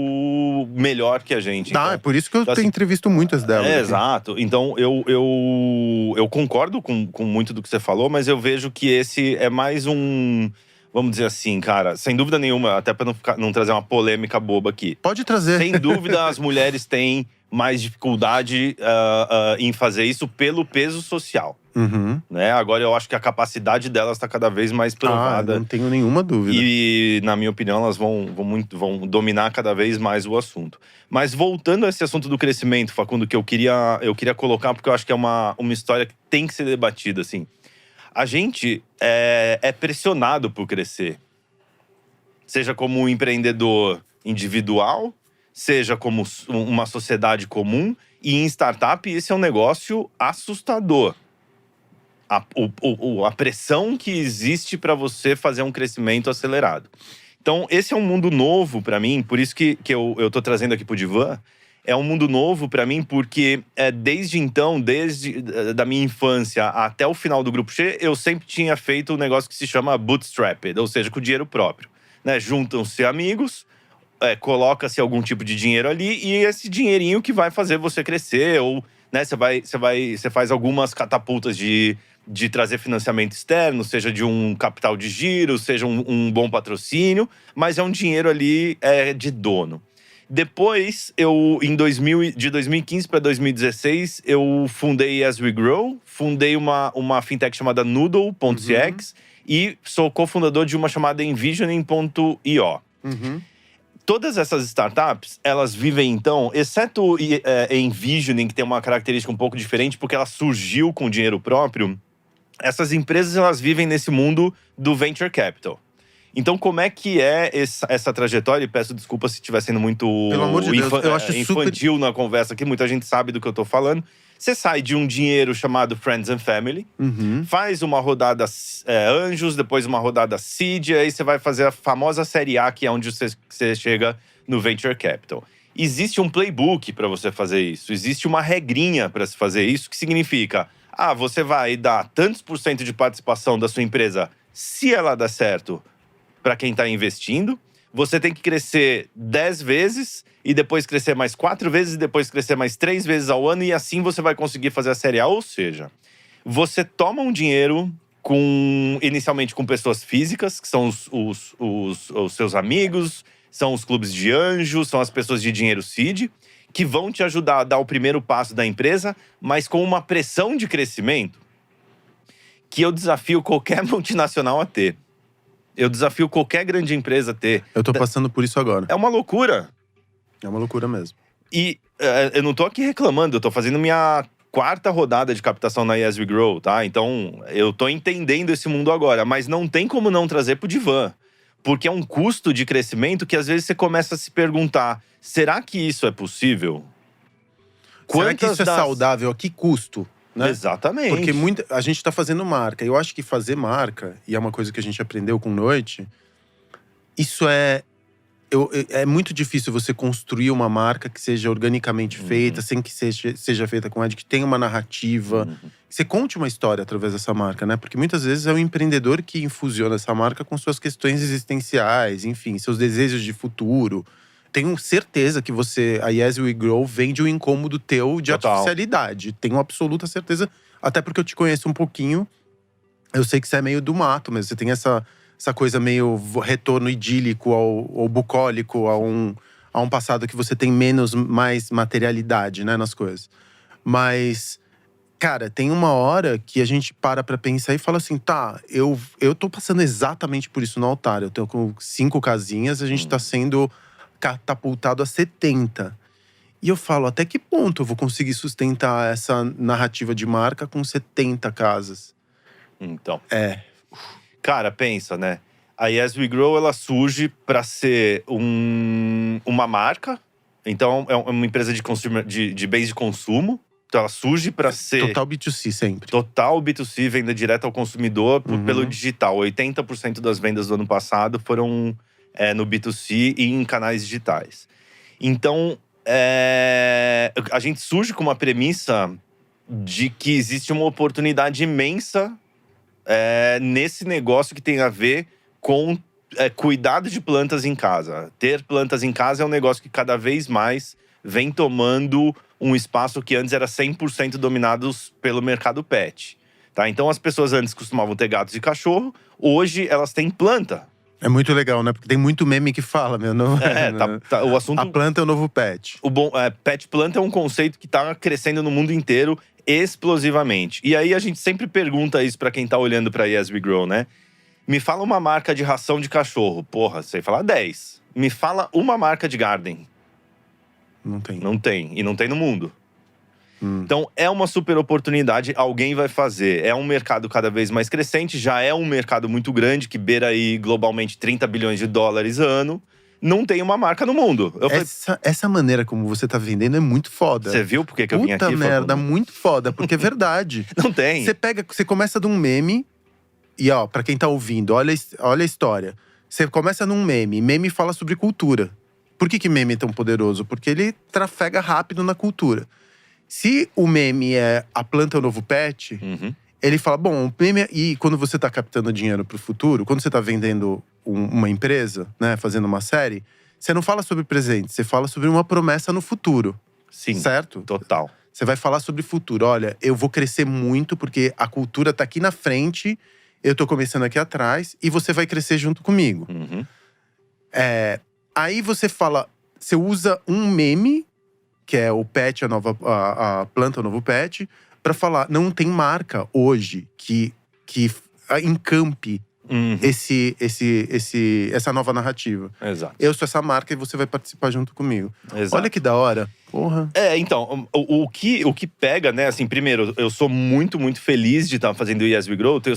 melhor que a gente. Então, é por isso que eu tenho entrevisto muitas delas. Exato. Então, eu concordo com muito do que você falou, mas eu vejo que esse é mais um… Vamos dizer assim, cara, sem dúvida nenhuma, até pra não trazer uma polêmica boba aqui. Pode trazer. Sem dúvida, as mulheres têm mais dificuldade em fazer isso pelo peso social. Né? Agora, eu acho que a capacidade delas está cada vez mais provada. Não tenho nenhuma dúvida. E, na minha opinião, elas vão dominar cada vez mais o assunto. Mas voltando a esse assunto do crescimento, Facundo, que eu queria colocar, porque eu acho que é uma história que tem que ser debatida, assim. A gente é pressionado por crescer. Seja como um empreendedor individual, seja como uma sociedade comum. E em startup, esse é um negócio assustador. A pressão que existe para você fazer um crescimento acelerado. Então, esse é um mundo novo pra mim, por isso que eu tô trazendo aqui pro Divã. É um mundo novo pra mim, porque desde então, desde da minha infância até o final do Grupo X, eu sempre tinha feito um negócio que se chama bootstrapped, ou seja, com dinheiro próprio. Né? Juntam-se amigos, coloca-se algum tipo de dinheiro ali, e esse dinheirinho que vai fazer você crescer, ou né, você faz algumas catapultas de trazer financiamento externo, seja de um capital de giro, seja um bom patrocínio, mas é um dinheiro ali de dono. Depois, de 2015 para 2016, eu fundei As We Grow, fundei uma fintech chamada Noodle.cx e sou cofundador de uma chamada Envisioning.io. Todas essas startups, elas vivem então, exceto Envisioning, que tem uma característica um pouco diferente, porque ela surgiu com dinheiro próprio. Essas empresas, elas vivem nesse mundo do venture capital. Então, como é que é essa trajetória? E peço desculpa se estiver sendo muito Pelo amor de Deus, eu acho infantil na conversa aqui. Muita gente sabe do que eu tô falando. Você sai de um dinheiro chamado Friends and Family, faz uma rodada Anjos, depois uma rodada Seed, aí você vai fazer a famosa Série A, que é onde você chega no Venture Capital. Existe um playbook para você fazer isso. Existe uma regrinha para se fazer isso, que significa… você vai dar tantos % de participação da sua empresa se ela der certo para quem está investindo. Você tem que crescer 10 vezes e depois crescer mais 4 vezes e depois crescer mais 3 vezes ao ano, e assim você vai conseguir fazer a Série A. Ou seja, você toma um dinheiro inicialmente com pessoas físicas, que são os seus amigos, são os clubes de anjos, são as pessoas de dinheiro seed, que vão te ajudar a dar o primeiro passo da empresa, mas com uma pressão de crescimento que eu desafio qualquer multinacional a ter. Eu desafio qualquer grande empresa a ter. Eu tô passando por isso agora. É uma loucura. É uma loucura mesmo. E eu não tô aqui reclamando, eu tô fazendo minha 4ª rodada de captação na As We Grow, tá? Então, eu tô entendendo esse mundo agora, mas não tem como não trazer pro Divã. Porque é um custo de crescimento que às vezes você começa a se perguntar, será que isso é possível? Será que isso é saudável? A que custo? Né? Exatamente. Porque a gente tá fazendo marca. Eu acho que fazer marca, e é uma coisa que a gente aprendeu com Noite, isso é muito difícil você construir uma marca que seja organicamente feita, sem que seja feita com que tenha uma narrativa. Você conte uma história através dessa marca, né? Porque muitas vezes é o empreendedor que infusiona essa marca com suas questões existenciais, enfim, seus desejos de futuro. Tenho certeza que a As We Grow vem de um incômodo teu de artificialidade. Tenho absoluta certeza, até porque eu te conheço um pouquinho. Eu sei que você é meio do mato mesmo. Você tem essa coisa meio retorno idílico ou bucólico a um passado que você tem mais materialidade, né, nas coisas. Mas, cara, tem uma hora que a gente para pra pensar e fala assim, tá, eu tô passando exatamente por isso no altar. Eu tenho com 5 casinhas, a gente tá sendo catapultado a 70. E eu falo, até que ponto eu vou conseguir sustentar essa narrativa de marca com 70 casas? Então. Cara, pensa, né? A As We Grow, ela surge para ser uma marca. Então, é uma empresa de bens de consumo. Então, ela surge para ser… Total B2C sempre. Total B2C, venda direta ao consumidor pelo digital. 80% das vendas do ano passado foram no B2C e em canais digitais. Então, a gente surge com uma premissa de que existe uma oportunidade imensa nesse negócio que tem a ver com cuidado de plantas em casa. Ter plantas em casa é um negócio que cada vez mais vem tomando um espaço que antes era 100% dominados pelo mercado pet. Tá? Então as pessoas antes costumavam ter gatos e cachorro, hoje elas têm planta. É muito legal, né? Porque tem muito meme que fala, meu. O assunto… A planta é o novo pet. Pet planta é um conceito que tá crescendo no mundo inteiro explosivamente. E aí a gente sempre pergunta isso pra quem tá olhando pra As We Grow, né? Me fala uma marca de ração de cachorro. Porra, sei falar 10. Me fala uma marca de garden. Não tem. Não tem. E não tem no mundo. Então, é uma super oportunidade, alguém vai fazer. É um mercado cada vez mais crescente, já é um mercado muito grande, que beira aí globalmente 30 bilhões de dólares ano. Não tem uma marca no mundo. Essa maneira como você tá vendendo é muito foda. Você viu por que eu vim aqui? Puta merda, muito foda, porque é verdade. Não tem. Você começa de um meme, e ó, pra quem tá ouvindo, olha a história. Você começa num meme. Meme fala sobre cultura. Por que meme é tão poderoso? Porque ele trafega rápido na cultura. Se o meme é a planta é o novo pet, ele fala, bom, o meme… E quando você tá captando dinheiro pro futuro, quando você tá vendendo uma empresa, né, fazendo uma série, você não fala sobre presente, você fala sobre uma promessa no futuro. Sim, certo? total. Você vai falar sobre futuro. Olha, eu vou crescer muito porque a cultura tá aqui na frente, eu tô começando aqui atrás e você vai crescer junto comigo. Aí você fala, você usa um meme, que é o pet, a planta, o novo pet, pra falar, não tem marca hoje que encampe essa nova narrativa. Exato. Eu sou essa marca e você vai participar junto comigo. Exato. Olha que da hora. Porra. Então, o que pega, né, assim, primeiro, eu sou muito, muito feliz de estar fazendo o Yes We Grow, tenho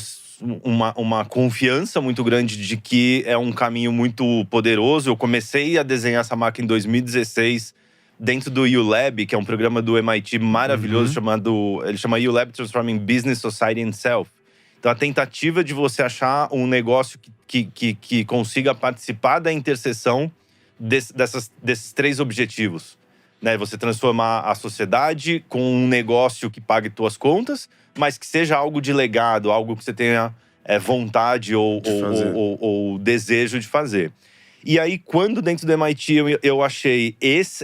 uma confiança muito grande de que é um caminho muito poderoso. Eu comecei a desenhar essa marca em 2016, dentro do ULab, que é um programa do MIT maravilhoso, ele chama ULab Transforming Business, Society and Self. Então, a tentativa de você achar um negócio que consiga participar da interseção desses três objetivos. Né? Você transformar a sociedade com um negócio que pague tuas contas, mas que seja algo de legado, algo que você tenha vontade ou desejo de fazer. E aí, quando dentro do MIT eu achei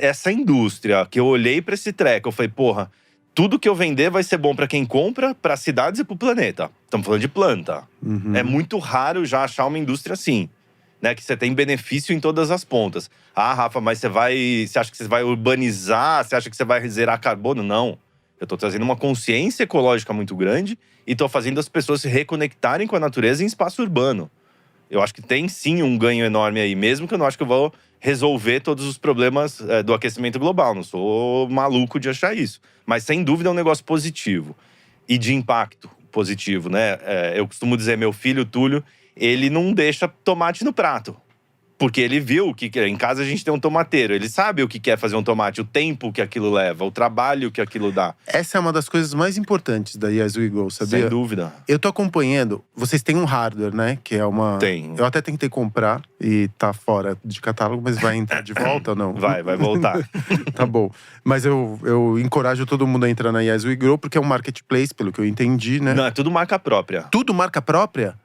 essa indústria, que eu olhei para esse treco, eu falei, porra, tudo que eu vender vai ser bom para quem compra, para cidades e para o planeta. Estamos falando de planta. É muito raro já achar uma indústria assim, né? Que você tem benefício em todas as pontas. Ah, Rafa, mas você acha que você vai urbanizar? Você acha que você vai zerar carbono? Não. Eu tô trazendo uma consciência ecológica muito grande e tô fazendo as pessoas se reconectarem com a natureza em espaço urbano. Eu acho que tem sim um ganho enorme aí, mesmo que eu não acho que eu vou resolver todos os problemas do aquecimento global. Não sou maluco de achar isso. Mas, sem dúvida, é um negócio positivo. E de impacto positivo, né? Eu costumo dizer, meu filho, Túlio, ele não deixa tomate no prato. Porque ele viu o que é. Em casa a gente tem um tomateiro. Ele sabe o que é fazer um tomate, o tempo que aquilo leva, o trabalho que aquilo dá. Essa é uma das coisas mais importantes da Yes We Go, sabia? Sem dúvida. Eu tô acompanhando. Vocês têm um hardware, né? Que é uma… Tem. Eu até tentei comprar e tá fora de catálogo, mas vai entrar de volta ou não? Vai voltar. Tá bom. Mas eu encorajo todo mundo a entrar na Yes We Grow, porque é um marketplace, pelo que eu entendi, né? Não, é tudo marca própria. Tudo marca própria?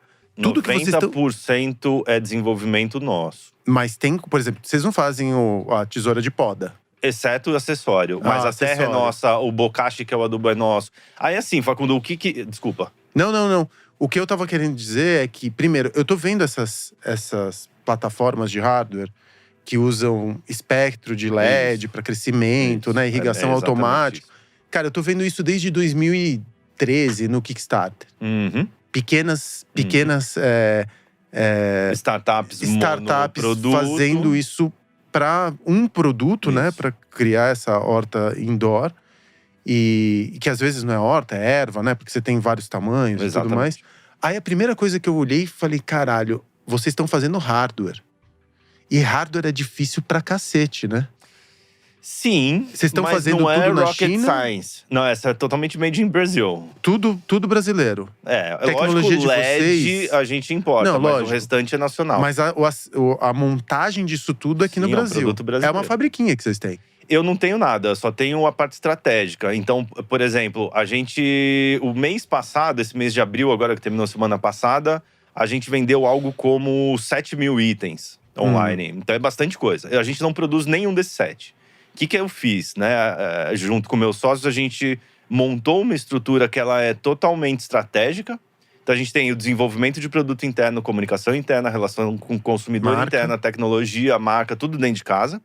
Tudo 90% que vocês estão… é desenvolvimento nosso. Mas tem, por exemplo, vocês não fazem a tesoura de poda. Exceto o acessório. Mas a terra é nossa, o bokashi, que é o adubo, é nosso. Aí assim, Facundo, o que… Desculpa. Não. O que eu tava querendo dizer é que, primeiro, eu tô vendo essas plataformas de hardware que usam espectro de LED para crescimento, né? Irrigação automática. Isso. Cara, eu tô vendo isso desde 2013 no Kickstarter. Pequenas startups fazendo isso para um produto, né? Para criar essa horta indoor. E que às vezes não é horta, é erva, né? Porque você tem vários tamanhos e tudo mais. Aí a primeira coisa que eu olhei e falei, caralho, vocês estão fazendo hardware. E hardware é difícil pra cacete, né? Sim, vocês estão mas fazendo não é tudo na rocket China? science. Não, essa é totalmente made in Brazil. Tudo brasileiro. Tecnologia lógico, LED de vocês… a gente importa, não, mas lógico. O restante é nacional. Mas a montagem disso tudo é aqui no Brasil. É um produto brasileiro. É uma fabriquinha que vocês têm. Eu não tenho nada, só tenho a parte estratégica. Então, por exemplo, o mês passado, esse mês de abril, agora que terminou a semana passada, a gente vendeu algo como 7 mil itens online. Então é bastante coisa. A gente não produz nenhum desses 7. O que eu fiz, né? Junto com meus sócios, a gente montou uma estrutura que ela é totalmente estratégica. Então a gente tem o desenvolvimento de produto interno, comunicação interna, relação com o consumidor interna, tecnologia, marca, tudo dentro de casa.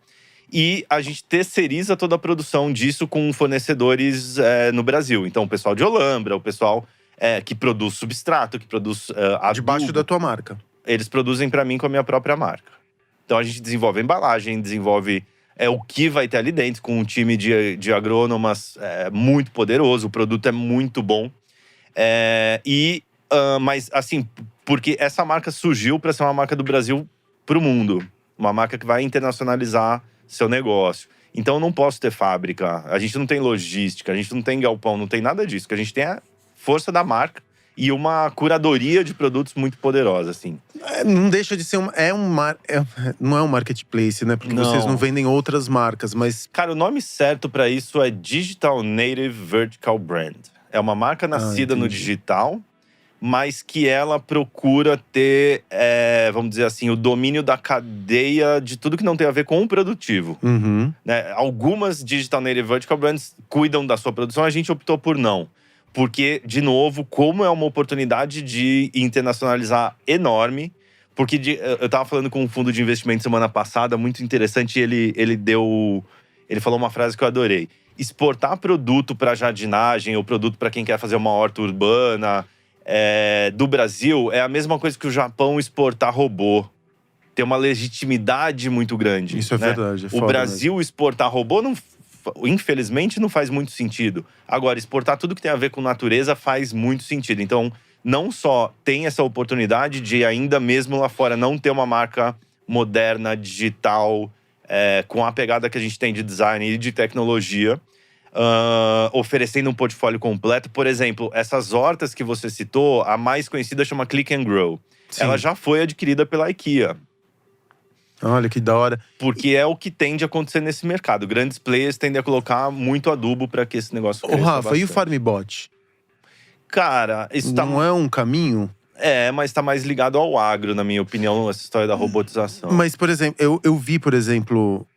E a gente terceiriza toda a produção disso com fornecedores no Brasil. Então o pessoal de Olambra, o pessoal que produz substrato, que produz adubo. Debaixo da tua marca. Eles produzem para mim com a minha própria marca. Então a gente desenvolve a embalagem, desenvolve… o que vai ter ali dentro, com um time de agrônomas muito poderoso. O produto é muito bom. Mas, assim, porque essa marca surgiu para ser uma marca do Brasil para o mundo. Uma marca que vai internacionalizar seu negócio. Então, eu não posso ter fábrica. A gente não tem logística, a gente não tem galpão, não tem nada disso. O que a gente tem é a força da marca e uma curadoria de produtos muito poderosa, assim. Não deixa de ser não é um marketplace, né? Porque vocês não vendem outras marcas, mas… Cara, o nome certo para isso é Digital Native Vertical Brand. É uma marca nascida no digital, mas que ela procura ter, vamos dizer assim, o domínio da cadeia de tudo que não tem a ver com o produtivo. Né? Algumas Digital Native Vertical Brands cuidam da sua produção, a gente optou por não. Porque, de novo, como é uma oportunidade de internacionalizar enorme, porque eu tava falando com um fundo de investimento semana passada, muito interessante, e ele falou uma frase que eu adorei. Exportar produto para jardinagem ou produto para quem quer fazer uma horta urbana do Brasil é a mesma coisa que o Japão exportar robô. Tem uma legitimidade muito grande. Isso é verdade. O Brasil exportar robô, infelizmente, não faz muito sentido. Agora, exportar tudo que tem a ver com natureza faz muito sentido. Então, não só tem essa oportunidade de ainda mesmo lá fora não ter uma marca moderna, digital, com a pegada que a gente tem de design e de tecnologia, oferecendo um portfólio completo. Por exemplo, essas hortas que você citou, a mais conhecida chama Click and Grow. Sim. Ela já foi adquirida pela IKEA. Olha, que da hora. Porque é o que tende a acontecer nesse mercado. Grandes players tendem a colocar muito adubo para que esse negócio cresça Rafa, bastante. E o Farmbot? Cara, isso não é um caminho? Mas tá mais ligado ao agro, na minha opinião, essa história da robotização. Mas, por exemplo, eu vi, por exemplo…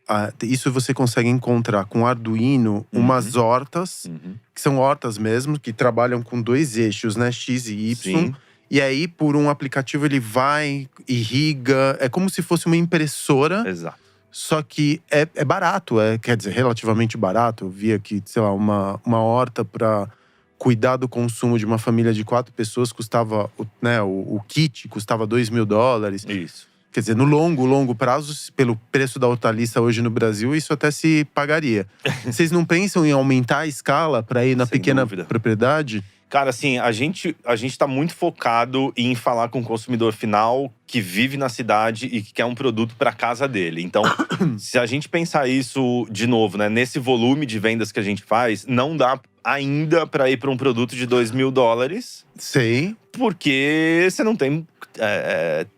isso você consegue encontrar com Arduino umas hortas, que são hortas mesmo, que trabalham com 2 eixos, né? X e Y. Sim. E aí, por um aplicativo, ele vai, irriga. É como se fosse uma impressora. Exato. Só que é barato, quer dizer, relativamente barato. Eu vi aqui, sei lá, uma horta para cuidar do consumo de uma família de 4 pessoas custava, né, o kit custava $2.000. Isso. Quer dizer, no longo prazo, pelo preço da hortaliça hoje no Brasil, isso até se pagaria. Vocês não pensam em aumentar a escala para ir na Sem pequena dúvida. Propriedade? Cara, assim, a gente tá muito focado em falar com o consumidor final que vive na cidade e que quer um produto para casa dele. Então, se a gente pensar isso de novo, né, nesse volume de vendas que a gente faz, não dá ainda para ir para um produto de $2.000. Sei. Porque você não tem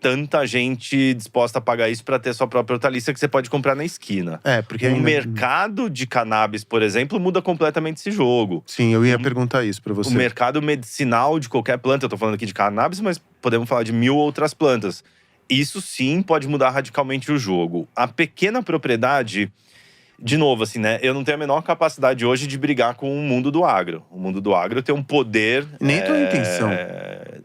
tanta gente disposta a pagar isso para ter sua própria hortaliça que você pode comprar na esquina. Porque o mercado de cannabis, por exemplo, muda completamente esse jogo. Sim, eu ia perguntar isso para você. O mercado medicinal de qualquer planta, eu tô falando aqui de cannabis, mas podemos falar de 1000 outras plantas. Isso sim pode mudar radicalmente o jogo. A pequena propriedade… De novo, assim, né? Eu não tenho a menor capacidade hoje de brigar com o mundo do agro. O mundo do agro tem um poder… Nem tua intenção.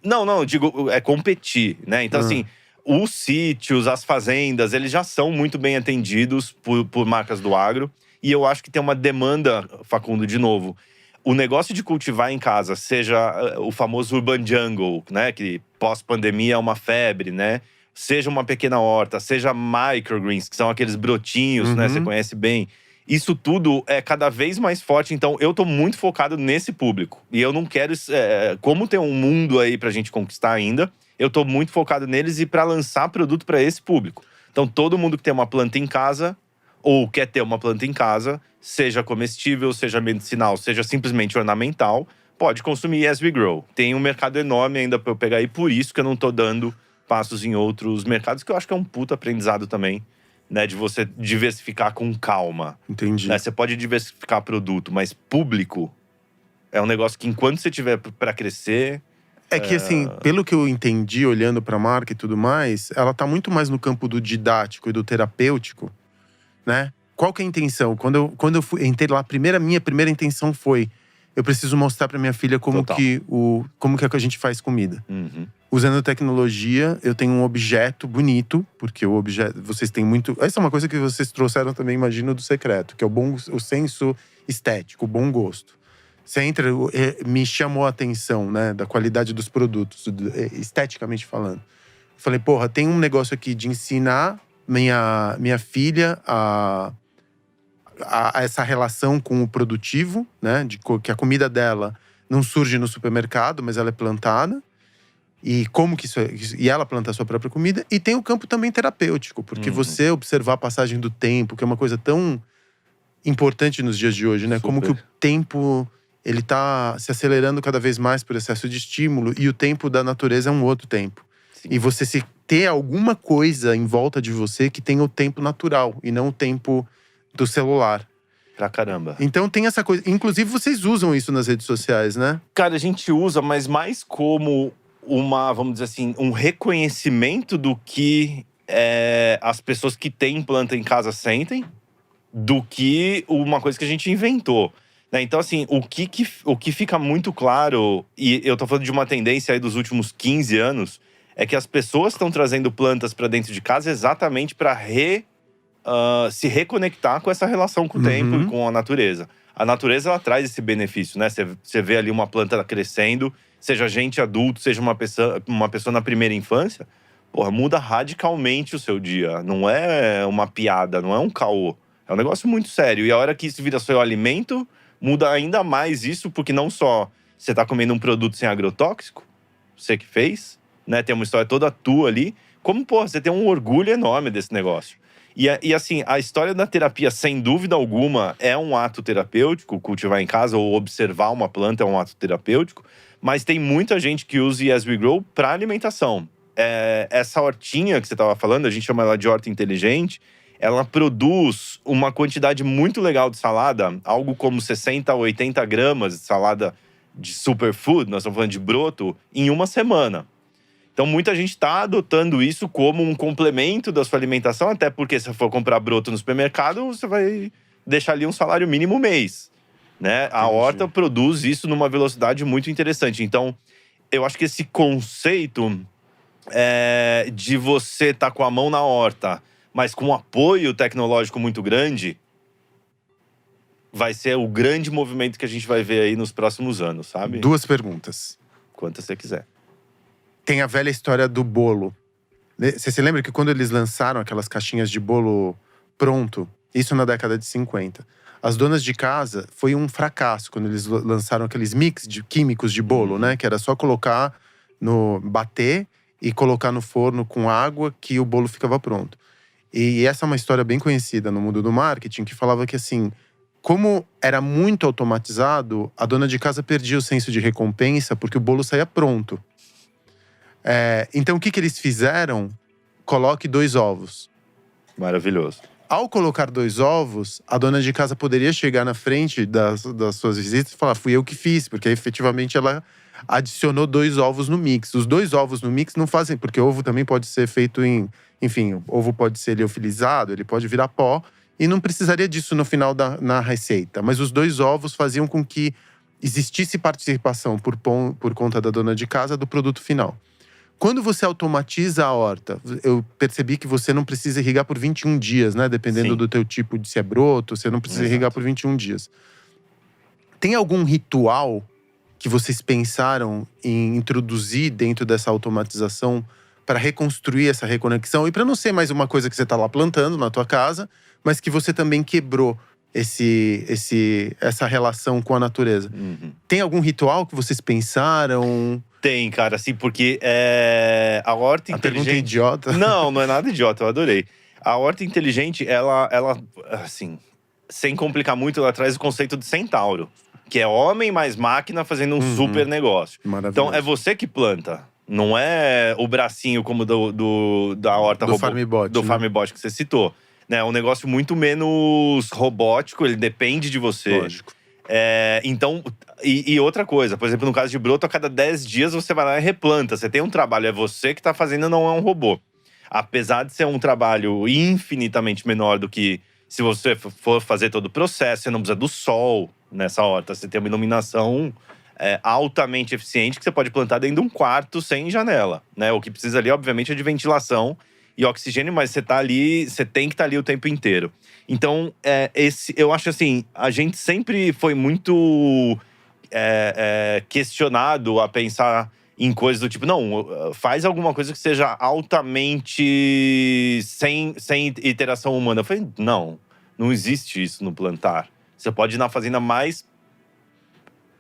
Não, digo, competir, né? Então, assim, os sítios, as fazendas, eles já são muito bem atendidos por marcas do agro. E eu acho que tem uma demanda, Facundo, de novo. O negócio de cultivar em casa, seja o famoso urban jungle, né? Que pós-pandemia é uma febre, né? Seja uma pequena horta, seja microgreens, que são aqueles brotinhos, né? Você conhece bem. Isso tudo é cada vez mais forte. Então, eu tô muito focado nesse público. E eu não quero… como tem um mundo aí pra gente conquistar ainda, eu tô muito focado neles e pra lançar produto pra esse público. Então, todo mundo que tem uma planta em casa, ou quer ter uma planta em casa, seja comestível, seja medicinal, seja simplesmente ornamental, pode consumir As We Grow. Tem um mercado enorme ainda pra eu pegar e por isso que eu não tô dando passos em outros mercados, que eu acho que é um puta aprendizado também, né? De você diversificar com calma. Entendi. Né? Você pode diversificar produto, mas público é um negócio que enquanto você tiver pra crescer… que assim, pelo que eu entendi, olhando pra marca e tudo mais, ela tá muito mais no campo do didático e do terapêutico, né? Qual que é a intenção? Quando eu entrei lá, minha primeira intenção foi… Eu preciso mostrar pra minha filha como que a gente faz comida. Usando tecnologia, eu tenho um objeto bonito, porque o objeto… Vocês têm muito… Essa é uma coisa que vocês trouxeram também, imagino, do secreto, que é o senso estético, o bom gosto. Você entra… me chamou a atenção, né, da qualidade dos produtos, esteticamente falando. Falei, porra, tem um negócio aqui de ensinar minha filha a essa relação com o produtivo, né? Que a comida dela não surge no supermercado, mas ela é plantada. E como que e ela planta a sua própria comida. E tem o campo também terapêutico, porque você observar a passagem do tempo, que é uma coisa tão importante nos dias de hoje, né? Super. Como que o tempo ele tá se acelerando cada vez mais por excesso de estímulo, e o tempo da natureza é um outro tempo. Sim. E você se ter alguma coisa em volta de você que tenha o tempo natural e não o tempo do celular. Pra caramba. Então tem essa coisa. Inclusive, vocês usam isso nas redes sociais, né? Cara, a gente usa, mas mais como vamos dizer assim, um reconhecimento do que as pessoas que têm planta em casa sentem, do que uma coisa que a gente inventou. Né? Então, assim, o que fica muito claro, e eu tô falando de uma tendência aí dos últimos 15 anos, é que as pessoas estão trazendo plantas para dentro de casa exatamente para se reconectar com essa relação com o tempo e com a natureza. A natureza, ela traz esse benefício, né? Você vê ali uma planta crescendo, seja gente adulto, seja uma pessoa na primeira infância, porra, muda radicalmente o seu dia. Não é uma piada, não é um caô. É um negócio muito sério. E a hora que isso vira seu alimento, muda ainda mais isso, porque não só você tá comendo um produto sem agrotóxico, você que fez, né? Tem uma história toda tua ali. Como, porra, você tem um orgulho enorme desse negócio. E assim, a história da terapia, sem dúvida alguma, é um ato terapêutico. Cultivar em casa ou observar uma planta é um ato terapêutico. Mas tem muita gente que usa Yes We Grow para alimentação. Essa hortinha que você estava falando, a gente chama ela de horta inteligente. Ela produz uma quantidade muito legal de salada, algo como 60 a 80 gramas de salada de superfood, nós estamos falando de broto, em uma semana. Então, muita gente está adotando isso como um complemento da sua alimentação, até porque se você for comprar broto no supermercado, você vai deixar ali um salário mínimo mês, né? A horta produz isso numa velocidade muito interessante. Então, eu acho que esse conceito de você estar com a mão na horta, mas com um apoio tecnológico muito grande, vai ser o grande movimento que a gente vai ver aí nos próximos anos, sabe? 2 perguntas. Quantas você quiser. Tem a velha história do bolo. Você se lembra que quando eles lançaram aquelas caixinhas de bolo pronto, isso na década de 50, as donas de casa, foi um fracasso quando eles lançaram aqueles mix de químicos de bolo, né? Que era só bater e colocar no forno com água que o bolo ficava pronto. E essa é uma história bem conhecida no mundo do marketing, que falava que assim, como era muito automatizado, a dona de casa perdia o senso de recompensa porque o bolo saía pronto. Então, o que eles fizeram? Coloque 2 ovos. Maravilhoso. Ao colocar 2 ovos, a dona de casa poderia chegar na frente das suas visitas e falar: fui eu que fiz, porque efetivamente ela adicionou 2 ovos no mix. Os 2 ovos no mix não fazem, porque o ovo também pode ser feito enfim, o ovo pode ser liofilizado, ele pode virar pó, e não precisaria disso no final na receita. Mas os 2 ovos faziam com que existisse participação por conta da dona de casa do produto final. Quando você automatiza a horta, eu percebi que você não precisa irrigar por 21 dias, né? Dependendo Sim. do teu tipo de se é broto, você não precisa irrigar por 21 dias. Tem algum ritual que vocês pensaram em introduzir dentro dessa automatização para reconstruir essa reconexão? E para não ser mais uma coisa que você está lá plantando na tua casa, mas que você também quebrou essa relação com a natureza. Uhum. Tem algum ritual que vocês pensaram? Tem, cara, assim, porque a horta A inteligente… pergunta é idiota. Não é nada idiota, eu adorei. A horta inteligente, ela, assim, sem complicar muito, ela traz o conceito de centauro. Que é homem mais máquina fazendo um super negócio. Então, é você que planta. Não é o bracinho como da horta do Farmbot, do Farmbot que você citou. É um negócio muito menos robótico, ele depende de você. Lógico. Então, e outra coisa, por exemplo, no caso de broto, a cada 10 dias você vai lá e replanta. Você tem um trabalho, é você que tá fazendo, não é um robô. Apesar de ser um trabalho infinitamente menor do que se você for fazer todo o processo, você não precisa do sol nessa horta. Você tem uma iluminação altamente eficiente que você pode plantar dentro de um quarto sem janela, né? O que precisa ali, obviamente, é de ventilação e oxigênio, mas você tá ali, você tem que estar ali o tempo inteiro. Então, eu acho assim, a gente sempre foi muito questionado a pensar em coisas do tipo, não, faz alguma coisa que seja altamente sem interação humana. Eu falei, não existe isso no plantar. Você pode ir na fazenda mais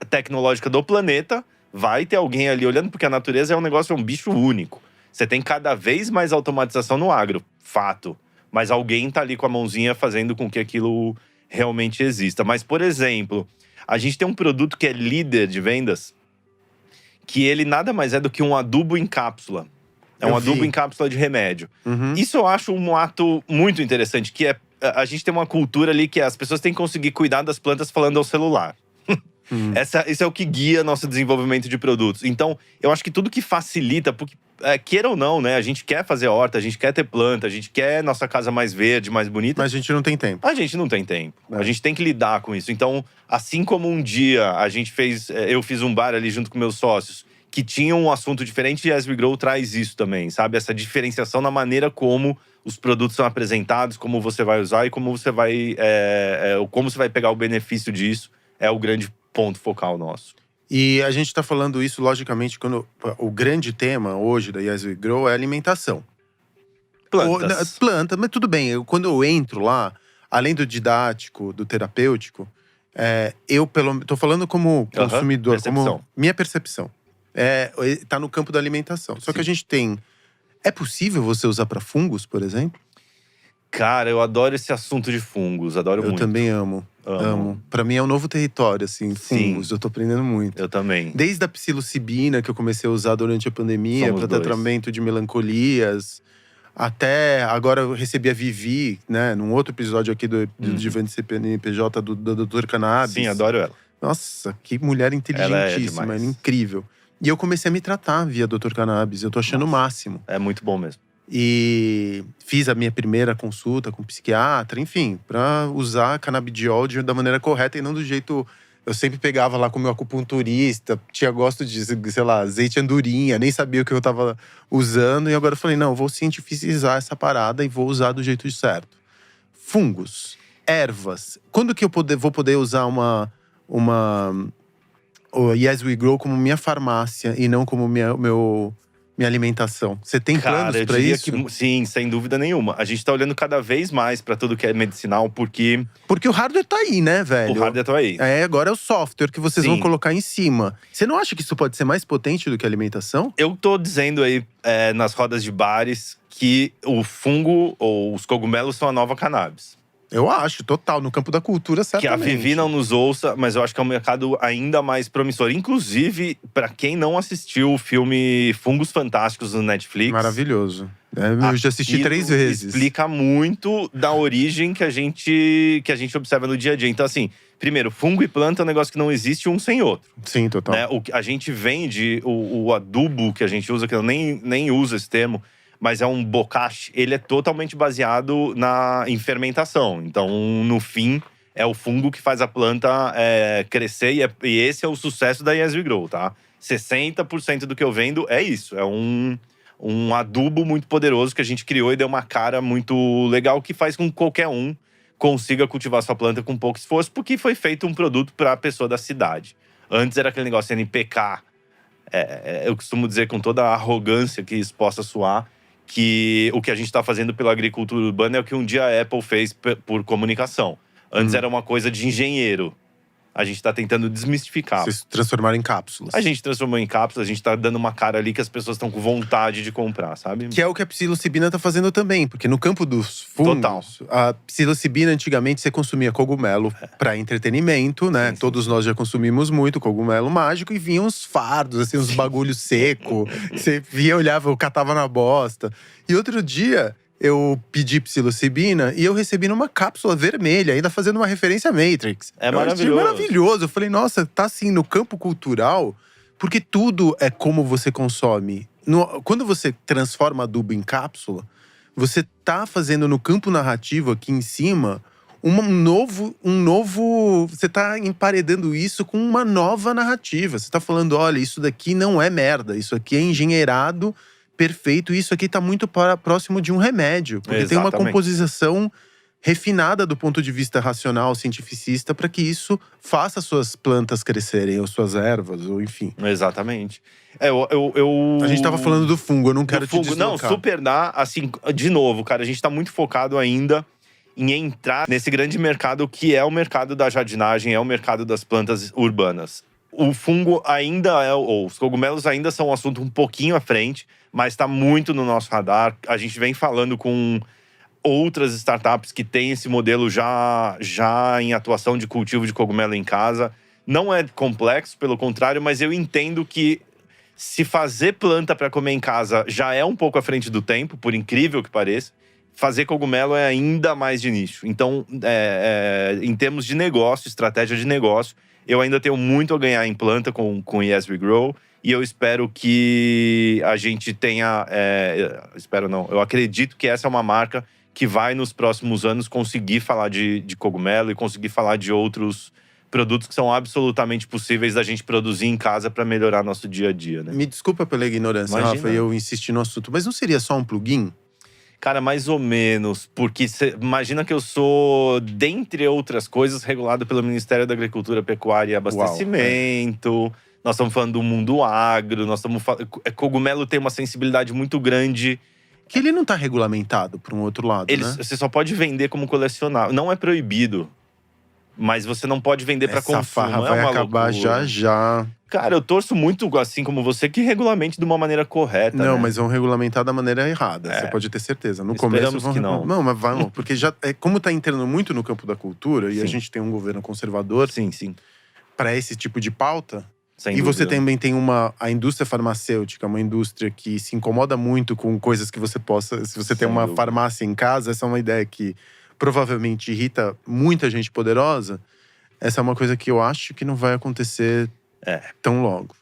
tecnológica do planeta, vai ter alguém ali olhando, porque a natureza é um bicho único. Você tem cada vez mais automatização no agro, fato. Mas alguém tá ali com a mãozinha fazendo com que aquilo realmente exista. Mas, por exemplo, a gente tem um produto que é líder de vendas, que ele nada mais é do que um adubo em cápsula. É um adubo em cápsula de remédio. Isso eu acho um ato muito interessante, que é… A gente tem uma cultura ali que as pessoas têm que conseguir cuidar das plantas falando ao celular. Isso é o que guia nosso desenvolvimento de produtos. Então, eu acho que tudo que facilita, porque queira ou não, né? A gente quer fazer horta, a gente quer ter planta, a gente quer nossa casa mais verde, mais bonita. Mas a gente não tem tempo. A gente não tem tempo. A gente tem que lidar com isso. Então, assim como um dia a gente fez… Eu fiz um bar ali junto com meus sócios, que tinha um assunto diferente, e As We Grow traz isso também, sabe? Essa diferenciação na maneira como os produtos são apresentados, como você vai usar e como você vai… como você vai pegar o benefício disso. É o grande ponto focal nosso. E a gente tá falando isso, logicamente, quando o grande tema hoje da Yes We Grow é alimentação. Plantas. Planta, mas tudo bem. Quando eu entro lá, além do didático, do terapêutico, tô falando como consumidor, como minha percepção. Tá no campo da alimentação. Só que a gente tem… É possível você usar para fungos, por exemplo? Cara, eu adoro esse assunto de fungos, adoro muito. Eu também amo. Pra mim é um novo território, assim, fungos. Eu tô aprendendo muito. Eu também. Desde a psilocibina, que eu comecei a usar durante a pandemia, para tratamento de melancolias, até agora eu recebi a Vivi, né, num outro episódio aqui do Divã de CNPJ do Dr. Cannabis. Sim, adoro ela. Nossa, que mulher inteligentíssima, ela é incrível. E eu comecei a me tratar via Dr. Cannabis, eu tô achando o máximo. É muito bom mesmo. E fiz a minha primeira consulta com um psiquiatra, enfim, pra usar canabidiol da maneira correta e não do jeito… Eu sempre pegava lá com o meu acupunturista, tinha gosto de, sei lá, azeite andorinha, nem sabia o que eu tava usando. E agora eu falei, não, eu vou cientificizar essa parada e vou usar do jeito certo. Fungos, ervas. Quando que eu vou poder usar o Yes We Grow como minha farmácia e não como minha alimentação? Você tem planos pra isso? Sim, sem dúvida nenhuma. A gente tá olhando cada vez mais pra tudo que é medicinal, porque… Porque o hardware tá aí, né, velho? O hardware tá aí. Agora é o software que vocês vão colocar em cima. Você não acha que isso pode ser mais potente do que a alimentação? Eu tô dizendo aí, nas rodas de bares, que o fungo ou os cogumelos são a nova cannabis. Eu acho, total. No campo da cultura, certamente. Que a Vivi não nos ouça, mas eu acho que é um mercado ainda mais promissor. Inclusive, pra quem não assistiu o filme Fungos Fantásticos no Netflix… Maravilhoso. Eu já assisti 3 vezes. Explica muito da origem que a gente observa no dia a dia. Então, assim, primeiro, fungo e planta é um negócio que não existe um sem outro. Sim, total. Né? A gente vende, o adubo que a gente usa, que eu nem uso esse termo, mas é um bocashi, ele é totalmente baseado em fermentação. Então, no fim, é o fungo que faz a planta crescer. E esse é o sucesso da Yes We Grow, tá? 60% do que eu vendo é isso. É um adubo muito poderoso que a gente criou e deu uma cara muito legal, que faz com que qualquer um consiga cultivar sua planta com pouco esforço, porque foi feito um produto para a pessoa da cidade. Antes era aquele negócio NPK. Eu costumo dizer com toda a arrogância que isso possa soar, que o que a gente está fazendo pela agricultura urbana é o que um dia a Apple fez por comunicação. Antes era uma coisa de engenheiro. A gente tá tentando desmistificar. Vocês transformaram em cápsulas. A gente transformou em cápsulas, a gente tá dando uma cara ali que as pessoas estão com vontade de comprar, sabe? Que é o que a psilocibina tá fazendo também. Porque no campo dos fungos… Total. A psilocibina, antigamente, você consumia cogumelo pra entretenimento, né? Sim. Todos nós já consumimos muito cogumelo mágico. E vinham uns fardos, assim, uns bagulhos seco. Você via, olhava, eu catava na bosta. E outro dia… eu pedi psilocibina e eu recebi numa cápsula vermelha, ainda fazendo uma referência à Matrix. É maravilhoso. Eu achei maravilhoso. Eu falei, nossa, tá assim, no campo cultural, porque tudo é como você consome. Quando você transforma adubo em cápsula, você tá fazendo no campo narrativo aqui em cima um novo… Você tá emparedando isso com uma nova narrativa. Você tá falando, olha, isso daqui não é merda, isso aqui é engenheirado perfeito, isso aqui tá muito próximo de um remédio. Porque tem uma composição refinada do ponto de vista racional, cientificista, para que isso faça suas plantas crescerem, ou suas ervas, ou enfim. Exatamente. A gente tava falando do fungo, eu não quero te deslocar. Não, super dá. Assim, de novo, cara, a gente tá muito focado ainda em entrar nesse grande mercado que é o mercado da jardinagem, é o mercado das plantas urbanas. O fungo ainda ou os cogumelos ainda são um assunto um pouquinho à frente, mas está muito no nosso radar. A gente vem falando com outras startups que têm esse modelo já em atuação de cultivo de cogumelo em casa. Não é complexo, pelo contrário, mas eu entendo que se fazer planta para comer em casa já é um pouco à frente do tempo, por incrível que pareça, fazer cogumelo é ainda mais de nicho. Então, em termos de negócio, estratégia de negócio, eu ainda tenho muito a ganhar em planta com Yes We Grow. E eu espero que a gente tenha… espero não, eu acredito que essa é uma marca que vai, nos próximos anos, conseguir falar de cogumelo e conseguir falar de outros produtos que são absolutamente possíveis da gente produzir em casa para melhorar nosso dia a dia, né? Me desculpa pela ignorância, Imagina. Rafa, eu insisti no assunto. Mas não seria só um plugin? Cara, mais ou menos, porque imagina que eu sou, dentre outras coisas, regulado pelo Ministério da Agricultura, Pecuária e Abastecimento. Nós estamos falando do mundo agro, nós estamos falando… Cogumelo tem uma sensibilidade muito grande. Que ele não tá regulamentado, por um outro lado, né? Você só pode vender como colecionável. Não é proibido, mas você não pode vender para consumo. Essa farra não vai é uma acabar loucura. já. Cara, eu torço muito, assim como você, que regulamente de uma maneira correta, Não, né? mas vão regulamentar da maneira errada, você pode ter certeza. No começo Esperamos vão… que não. Não, mas vão, porque já… como tá entrando muito no campo da cultura, e a Sim. gente tem um governo conservador Sim. para esse tipo de pauta… Sem E você dúvida. também tem a indústria farmacêutica, uma indústria que se incomoda muito com coisas que você possa… Se você tem Sem uma dúvida. farmácia em casa, essa é uma ideia que provavelmente irrita muita gente poderosa. Essa é uma coisa que eu acho que não vai acontecer tão logo.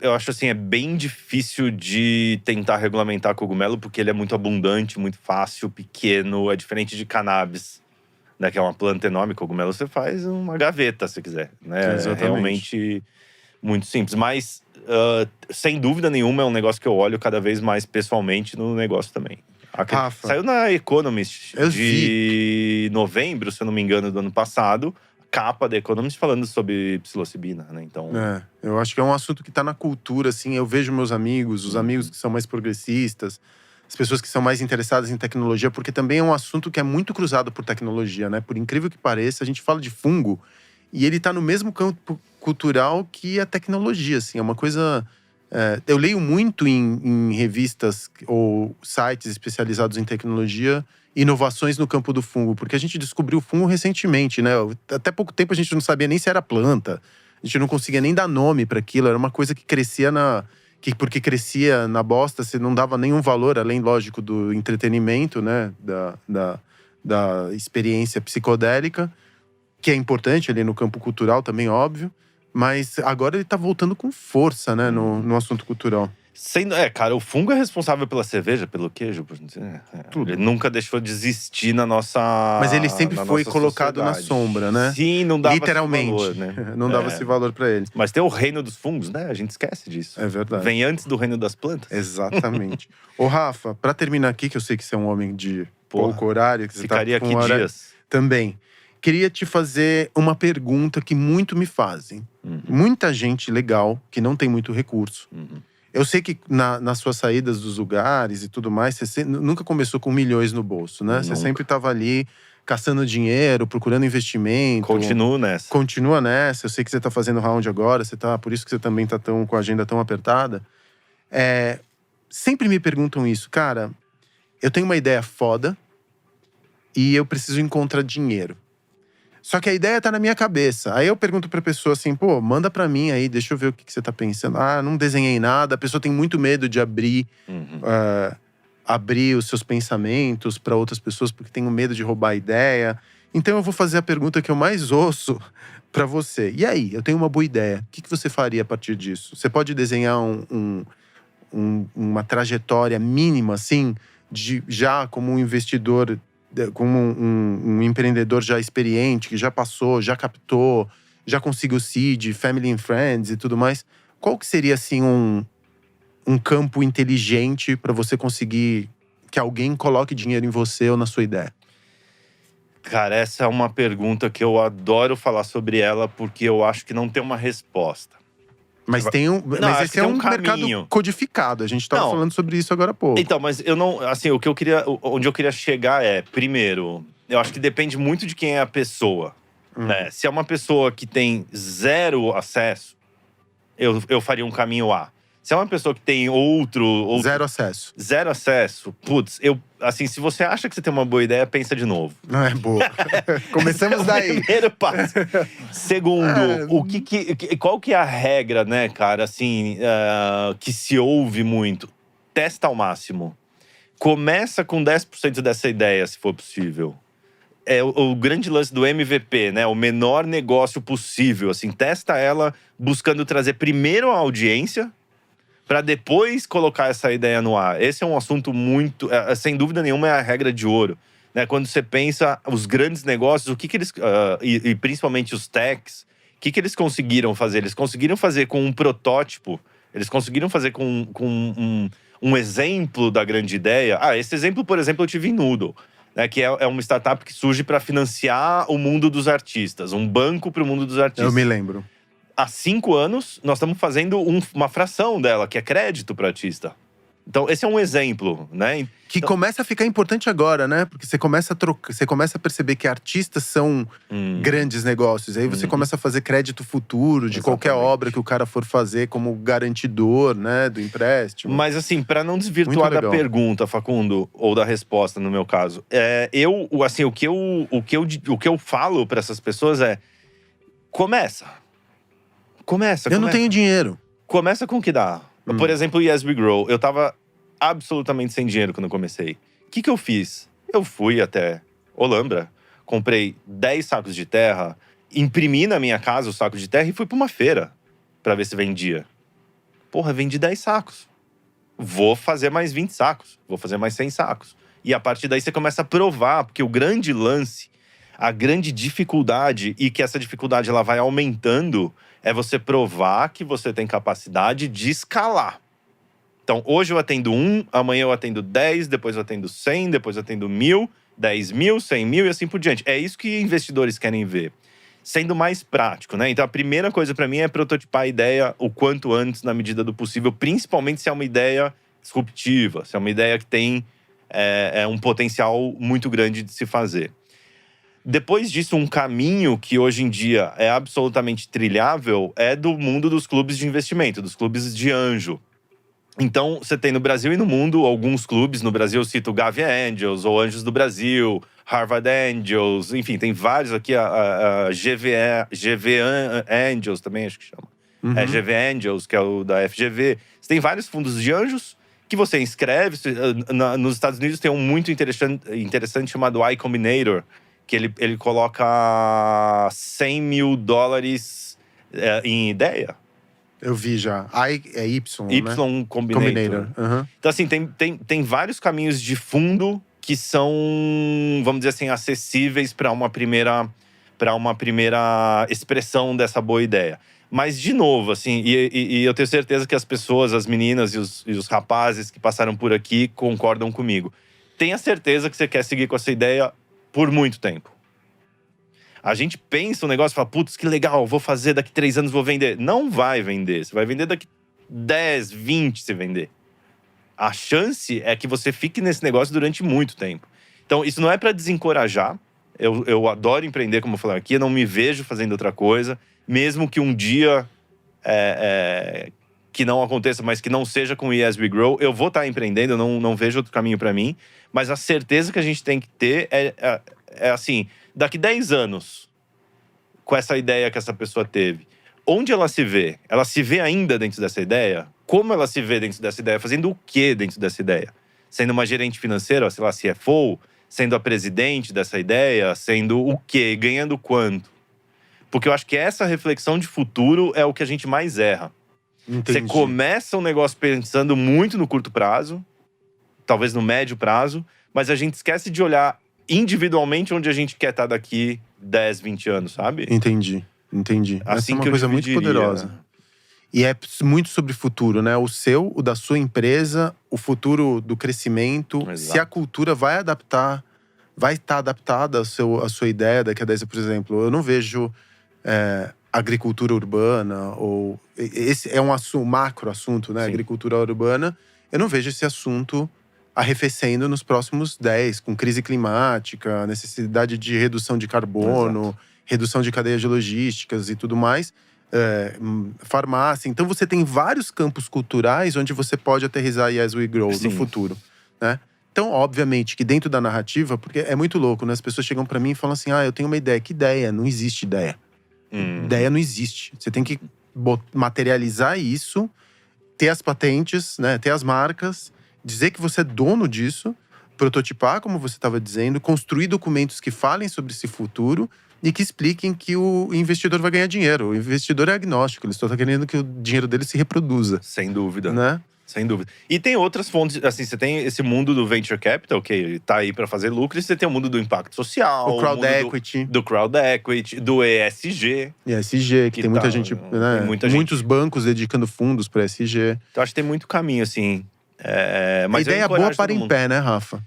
Eu acho assim, é bem difícil de tentar regulamentar cogumelo, porque ele é muito abundante, muito fácil, pequeno. É diferente de cannabis, né? Que é uma planta enorme. Cogumelo você faz uma gaveta, se quiser, né? Exatamente. É realmente muito simples. Mas, sem dúvida nenhuma, é um negócio que eu olho cada vez mais pessoalmente no negócio também. Rafa, Saiu na Economist eu de novembro, se eu não me engano, do ano passado. Capa da Economist falando sobre psilocibina, né? Então… eu acho que é um assunto que tá na cultura, assim. Eu vejo meus amigos, os amigos que são mais progressistas, as pessoas que são mais interessadas em tecnologia, porque também é um assunto que é muito cruzado por tecnologia, né? Por incrível que pareça, a gente fala de fungo e ele tá no mesmo campo cultural que a tecnologia, assim. É uma coisa… eu leio muito em revistas ou sites especializados em tecnologia, inovações no campo do fungo, porque a gente descobriu o fungo recentemente, né? Até pouco tempo a gente não sabia nem se era planta, a gente não conseguia nem dar nome para aquilo, era uma coisa que crescia porque crescia na bosta, você não dava nenhum valor, além, lógico, do entretenimento, né? Da experiência psicodélica, que é importante ali no campo cultural também, óbvio. Mas agora ele tá voltando com força, né? No assunto cultural. Cara, o fungo é responsável pela cerveja, pelo queijo, por dizer. Tudo. Ele nunca deixou de existir na nossa… Mas ele sempre na foi nossa colocado na sociedade. sombra, né? Sim, não dava Literalmente. esse valor, né? Não dava esse valor pra ele. Mas tem o reino dos fungos, né? A gente esquece disso. É verdade. Vem antes do reino das plantas. Exatamente. Ô, Rafa, pra terminar aqui, que eu sei que você é um homem de pouco horário, que você Ficaria tá com aqui hora… dias. Também. Queria te fazer uma pergunta que muito me fazem. Muita gente legal, que não tem muito recurso. Eu sei que nas suas saídas dos lugares e tudo mais, você nunca começou com milhões no bolso, né? Você sempre estava ali caçando dinheiro, procurando investimento. Continuo nessa. Continua nessa. Eu sei que você tá fazendo round agora, por isso que você também tá com a agenda tão apertada. Sempre me perguntam isso. Cara, eu tenho uma ideia foda e eu preciso encontrar dinheiro. Só que a ideia tá na minha cabeça. Aí eu pergunto pra pessoa assim, pô, manda pra mim aí, deixa eu ver o que você tá pensando. Ah, não desenhei nada. A pessoa tem muito medo de abrir os seus pensamentos pra outras pessoas, porque tem medo de roubar a ideia. Então eu vou fazer a pergunta que eu mais ouço pra você. E aí, eu tenho uma boa ideia. O que você faria a partir disso? Você pode desenhar uma trajetória mínima, assim, já como um investidor, como um empreendedor já experiente, que já passou, já captou, já conseguiu seed, family and friends e tudo mais. Qual que seria, assim, um campo inteligente para você conseguir que alguém coloque dinheiro em você ou na sua ideia? Cara, essa é uma pergunta que eu adoro falar sobre ela, porque eu acho que não tem uma resposta. Mas mas esse é um mercado codificado. A gente tava falando sobre isso agora há pouco. Então, mas eu não… Assim, onde eu queria chegar primeiro, eu acho que depende muito de quem é a pessoa. Né? Se é uma pessoa que tem zero acesso, eu faria um caminho A. Se é uma pessoa que tem outro Zero acesso. zero acesso, putz, assim, se você acha que você tem uma boa ideia, pensa de novo. Não é boa. Começamos daí. Primeiro passo. Segundo, qual que é a regra, né, cara, assim, que se ouve muito? Testa ao máximo. Começa com 10% dessa ideia, se for possível. É o grande lance do MVP, né? O menor negócio possível. Assim, testa ela buscando trazer primeiro a audiência para depois colocar essa ideia no ar. Esse é um assunto muito… sem dúvida nenhuma, é a regra de ouro. Né? Quando você pensa os grandes negócios, o que eles… e principalmente os techs, o que eles conseguiram fazer? Eles conseguiram fazer com um protótipo, eles conseguiram fazer com um exemplo da grande ideia. Esse exemplo, por exemplo, eu tive em Noodle. Né, que é uma startup que surge para financiar o mundo dos artistas. Um banco para o mundo dos artistas. Eu me lembro. Há 5 anos, nós estamos fazendo uma fração dela, que é crédito para artista. Então, esse é um exemplo, né? Que começa a ficar importante agora, né? Porque você começa a perceber que artistas são grandes negócios. Aí você começa a fazer crédito futuro de qualquer obra que o cara for fazer como garantidor, né, do empréstimo. Mas assim, para não desvirtuar da pergunta, Facundo, ou da resposta no meu caso, o que eu falo para essas pessoas é: começa. Eu não tenho dinheiro. Começa com o que dá. Por exemplo, Yes We Grow. Eu tava absolutamente sem dinheiro quando eu comecei. O que eu fiz? Eu fui até Olambra, comprei 10 sacos de terra, imprimi na minha casa o saco de terra e fui pra uma feira pra ver se vendia. Porra, vendi 10 sacos. Vou fazer mais 20 sacos. Vou fazer mais 100 sacos. E a partir daí você começa a provar, porque o grande lance, a grande dificuldade, e que essa dificuldade ela vai aumentando, é você provar que você tem capacidade de escalar. Então, hoje eu atendo 1, amanhã eu atendo 10, depois eu atendo 100, depois eu atendo 1.000, 10.000, 100.000 e assim por diante. É isso que investidores querem ver. Sendo mais prático, né? Então, a primeira coisa para mim é prototipar a ideia o quanto antes, na medida do possível, principalmente se é uma ideia disruptiva, se é uma ideia que tem um potencial muito grande de se fazer. Depois disso, um caminho que hoje em dia é absolutamente trilhável é do mundo dos clubes de investimento, dos clubes de anjo. Então, você tem no Brasil e no mundo alguns clubes. No Brasil, eu cito o Gavia Angels, ou Anjos do Brasil, Harvard Angels, enfim, tem vários aqui. A GV Angels também, acho que chama. GV Angels, que é o da FGV. Você tem vários fundos de anjos que você inscreve. Nos Estados Unidos tem um muito interessante chamado Y Combinator, que ele coloca $100 mil em ideia. Eu vi já. É Y, Y né? Combinator. Então, assim, tem vários caminhos de fundo que são, vamos dizer assim, acessíveis para uma primeira expressão dessa boa ideia. Mas, de novo, assim, e eu tenho certeza que as pessoas, as meninas e os rapazes que passaram por aqui concordam comigo. Tenha certeza que você quer seguir com essa ideia por muito tempo. A gente pensa um negócio e fala, putz, que legal, vou fazer, daqui 3 anos vou vender. Não vai vender, você vai vender daqui 10, 20 se vender. A chance é que você fique nesse negócio durante muito tempo. Então, isso não é para desencorajar. Eu adoro empreender, como eu falei aqui, eu não me vejo fazendo outra coisa. Mesmo que um dia que não aconteça, mas que não seja com o Yes We Grow, eu vou estar empreendendo, eu não vejo outro caminho para mim. Mas a certeza que a gente tem que ter é assim, daqui 10 anos, com essa ideia que essa pessoa teve, onde ela se vê? Ela se vê ainda dentro dessa ideia? Como ela se vê dentro dessa ideia? Fazendo o quê dentro dessa ideia? Sendo uma gerente financeira, sei lá, CFO? Sendo a presidente dessa ideia? Sendo o quê? Ganhando quanto? Porque eu acho que essa reflexão de futuro é o que a gente mais erra. Entendi. Você começa um negócio pensando muito no curto prazo, talvez no médio prazo, mas a gente esquece de olhar individualmente onde a gente quer estar daqui 10, 20 anos, sabe? Entendi. Assim Essa é uma que eu coisa muito dividiria. poderosa. E é muito sobre futuro, né? O seu, o da sua empresa, o futuro do crescimento. Exato. Se a cultura vai estar adaptada à sua ideia daqui a 10 anos, por exemplo. Eu não vejo agricultura urbana, ou… Esse é um macro assunto, né? Sim. Agricultura urbana. Eu não vejo esse assunto arrefecendo nos próximos 10, com crise climática, necessidade de redução de carbono, Exato. redução de cadeias de logísticas e tudo mais. farmácia. Então você tem vários campos culturais onde você pode aterrissar Yes We Grow Sim. no futuro, né? Então, obviamente, que dentro da narrativa, porque é muito louco, né? As pessoas chegam pra mim e falam assim, eu tenho uma ideia. Que ideia? Não existe ideia. Ideia não existe. Você tem que materializar isso, ter as patentes, né? Ter as marcas, dizer que você é dono disso, prototipar, como você estava dizendo, construir documentos que falem sobre esse futuro e que expliquem que o investidor vai ganhar dinheiro. O investidor é agnóstico, ele só está querendo que o dinheiro dele se reproduza. Sem dúvida. Né? Sem dúvida. E tem outras fontes, assim, você tem esse mundo do venture capital, que tá aí para fazer lucro, e você tem o mundo do impacto social, O crowd equity. Do crowd equity, do ESG. ESG, que tem muita gente, né? Tem muita muitos gente. bancos dedicando fundos para ESG. Então acho que tem muito caminho, assim. Mas a ideia é boa para em pé, né, Rafa?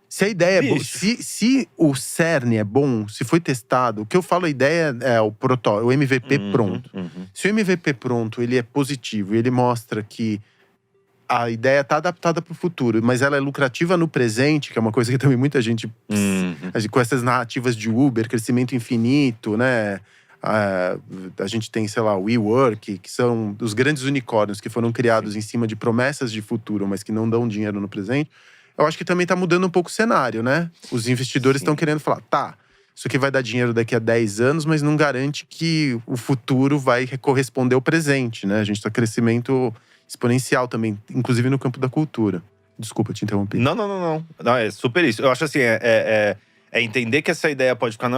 Se a ideia é boa, se o cerne é bom, se foi testado, o que eu falo, a ideia é o MVP pronto. Se o MVP pronto, ele é positivo, ele mostra que a ideia está adaptada para o futuro, mas ela é lucrativa no presente, que é uma coisa que também muita gente… Com essas narrativas de Uber, crescimento infinito, né? A gente tem, sei lá, o WeWork, que são os grandes unicórnios que foram criados em cima de promessas de futuro, mas que não dão dinheiro no presente. Eu acho que também está mudando um pouco o cenário, né? Os investidores estão querendo falar, isso aqui vai dar dinheiro daqui a 10 anos, mas não garante que o futuro vai corresponder ao presente, né? A gente está crescimento exponencial também, inclusive no campo da cultura. Desculpa te interromper. Não, é super isso. Eu acho assim, é entender que essa ideia pode ficar…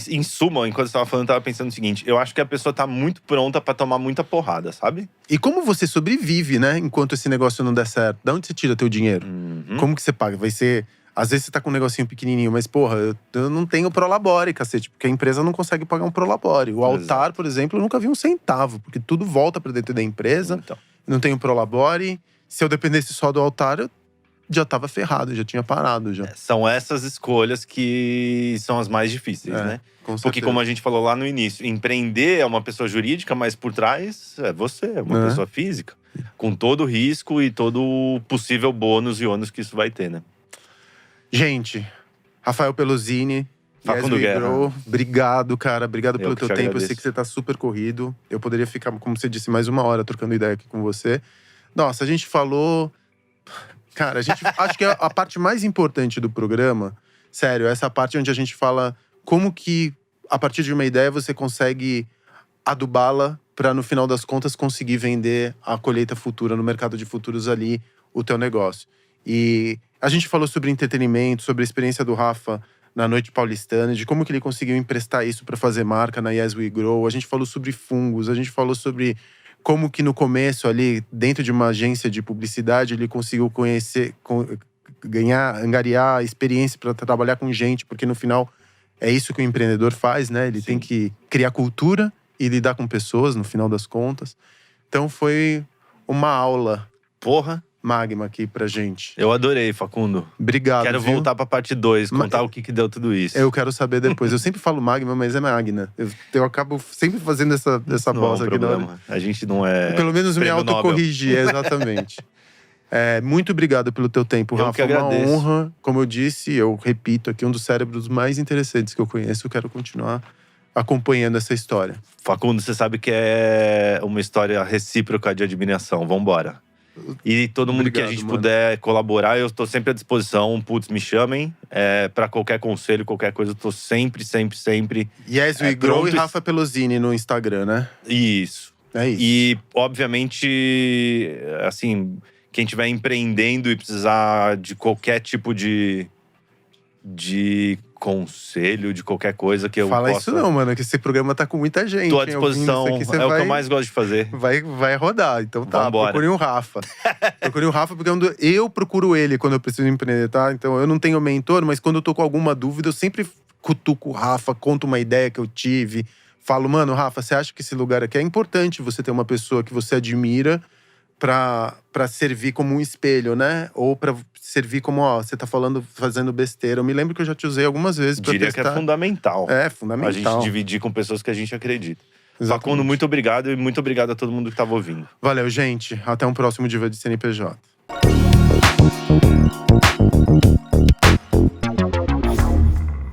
Em suma, enquanto você estava falando, eu estava pensando o seguinte. Eu acho que a pessoa está muito pronta para tomar muita porrada, sabe? E como você sobrevive, né? Enquanto esse negócio não der certo. De onde você tira teu dinheiro? Como que você paga? Vai ser… Às vezes você tá com um negocinho pequenininho, mas porra, eu não tenho Prolabore, cacete. Porque a empresa não consegue pagar um Prolabore. O Altar, por exemplo, eu nunca vi um centavo. Porque tudo volta para dentro da empresa. Então. Não tenho Prolabore. Se eu dependesse só do Altar, eu já tava ferrado, já tinha parado já. São essas escolhas que são as mais difíceis, né? Porque como a gente falou lá no início, empreender é uma pessoa jurídica, mas por trás é você, é uma pessoa física. Com todo o risco e todo o possível bônus e ônus que isso vai ter, né? Gente, Rafael Pelosini, Facundo Guerra. Obrigado, cara. Obrigado pelo teu tempo. agradeço. Eu sei que você tá super corrido. Eu poderia ficar, como você disse, mais 1 hora trocando ideia aqui com você. Nossa, a gente falou… Cara, acho que a parte mais importante do programa, sério, é essa parte onde a gente fala como que, a partir de uma ideia, você consegue adubá-la para, no final das contas, conseguir vender a colheita futura no mercado de futuros ali, o teu negócio. E a gente falou sobre entretenimento, sobre a experiência do Rafa na Noite Paulistana, de como que ele conseguiu emprestar isso para fazer marca na Yes We Grow. A gente falou sobre fungos, a gente falou sobre como que no começo ali, dentro de uma agência de publicidade, ele conseguiu conhecer, angariar experiência para trabalhar com gente, porque no final é isso que o empreendedor faz, né? Ele tem que criar cultura e lidar com pessoas, no final das contas. Então foi uma aula magma aqui pra gente. Eu adorei, Facundo. Obrigado, Quero voltar pra parte 2, contar o que deu tudo isso. Eu quero saber depois. Eu sempre falo magma, mas é magna. Eu acabo sempre fazendo essa bosta aqui. Não, a gente não é… Pelo menos me autocorrigir, exatamente. Muito obrigado pelo teu tempo, Rafa. Eu que agradeço. Uma honra. Como eu disse, eu repito aqui, um dos cérebros mais interessantes que eu conheço. Eu quero continuar acompanhando essa história. Facundo, você sabe que é uma história recíproca de admiração. Vambora. E todo mundo que a gente puder colaborar, eu tô sempre à disposição. Putz, me chamem. Pra qualquer conselho, qualquer coisa, eu tô sempre… Yes We Grow e Rafa Pelosini no Instagram, né? Isso. É isso. E, obviamente, assim… Quem estiver empreendendo e precisar de qualquer tipo de conselho, de qualquer coisa que eu Fala possa… isso não, mano, que esse programa tá com muita gente. Tô à disposição, aqui, o que eu mais gosto de fazer. Vai rodar, então tá, Vambora. Procure um Rafa. Procure um Rafa, porque eu procuro ele quando eu preciso empreender, tá? Então eu não tenho mentor, mas quando eu tô com alguma dúvida, eu sempre cutuco o Rafa, conto uma ideia que eu tive. Falo, mano, Rafa, você acha que esse lugar aqui é importante você ter uma pessoa que você admira pra servir como um espelho, né? Ou pra servir como, você tá fazendo besteira. Eu me lembro que eu já te usei algumas vezes pra Diria testar. que é fundamental. É fundamental. A gente dividir com pessoas que a gente acredita. Exatamente. Facundo, muito obrigado e muito obrigado a todo mundo que tava ouvindo. Valeu, gente. Até um próximo Diva de CNPJ.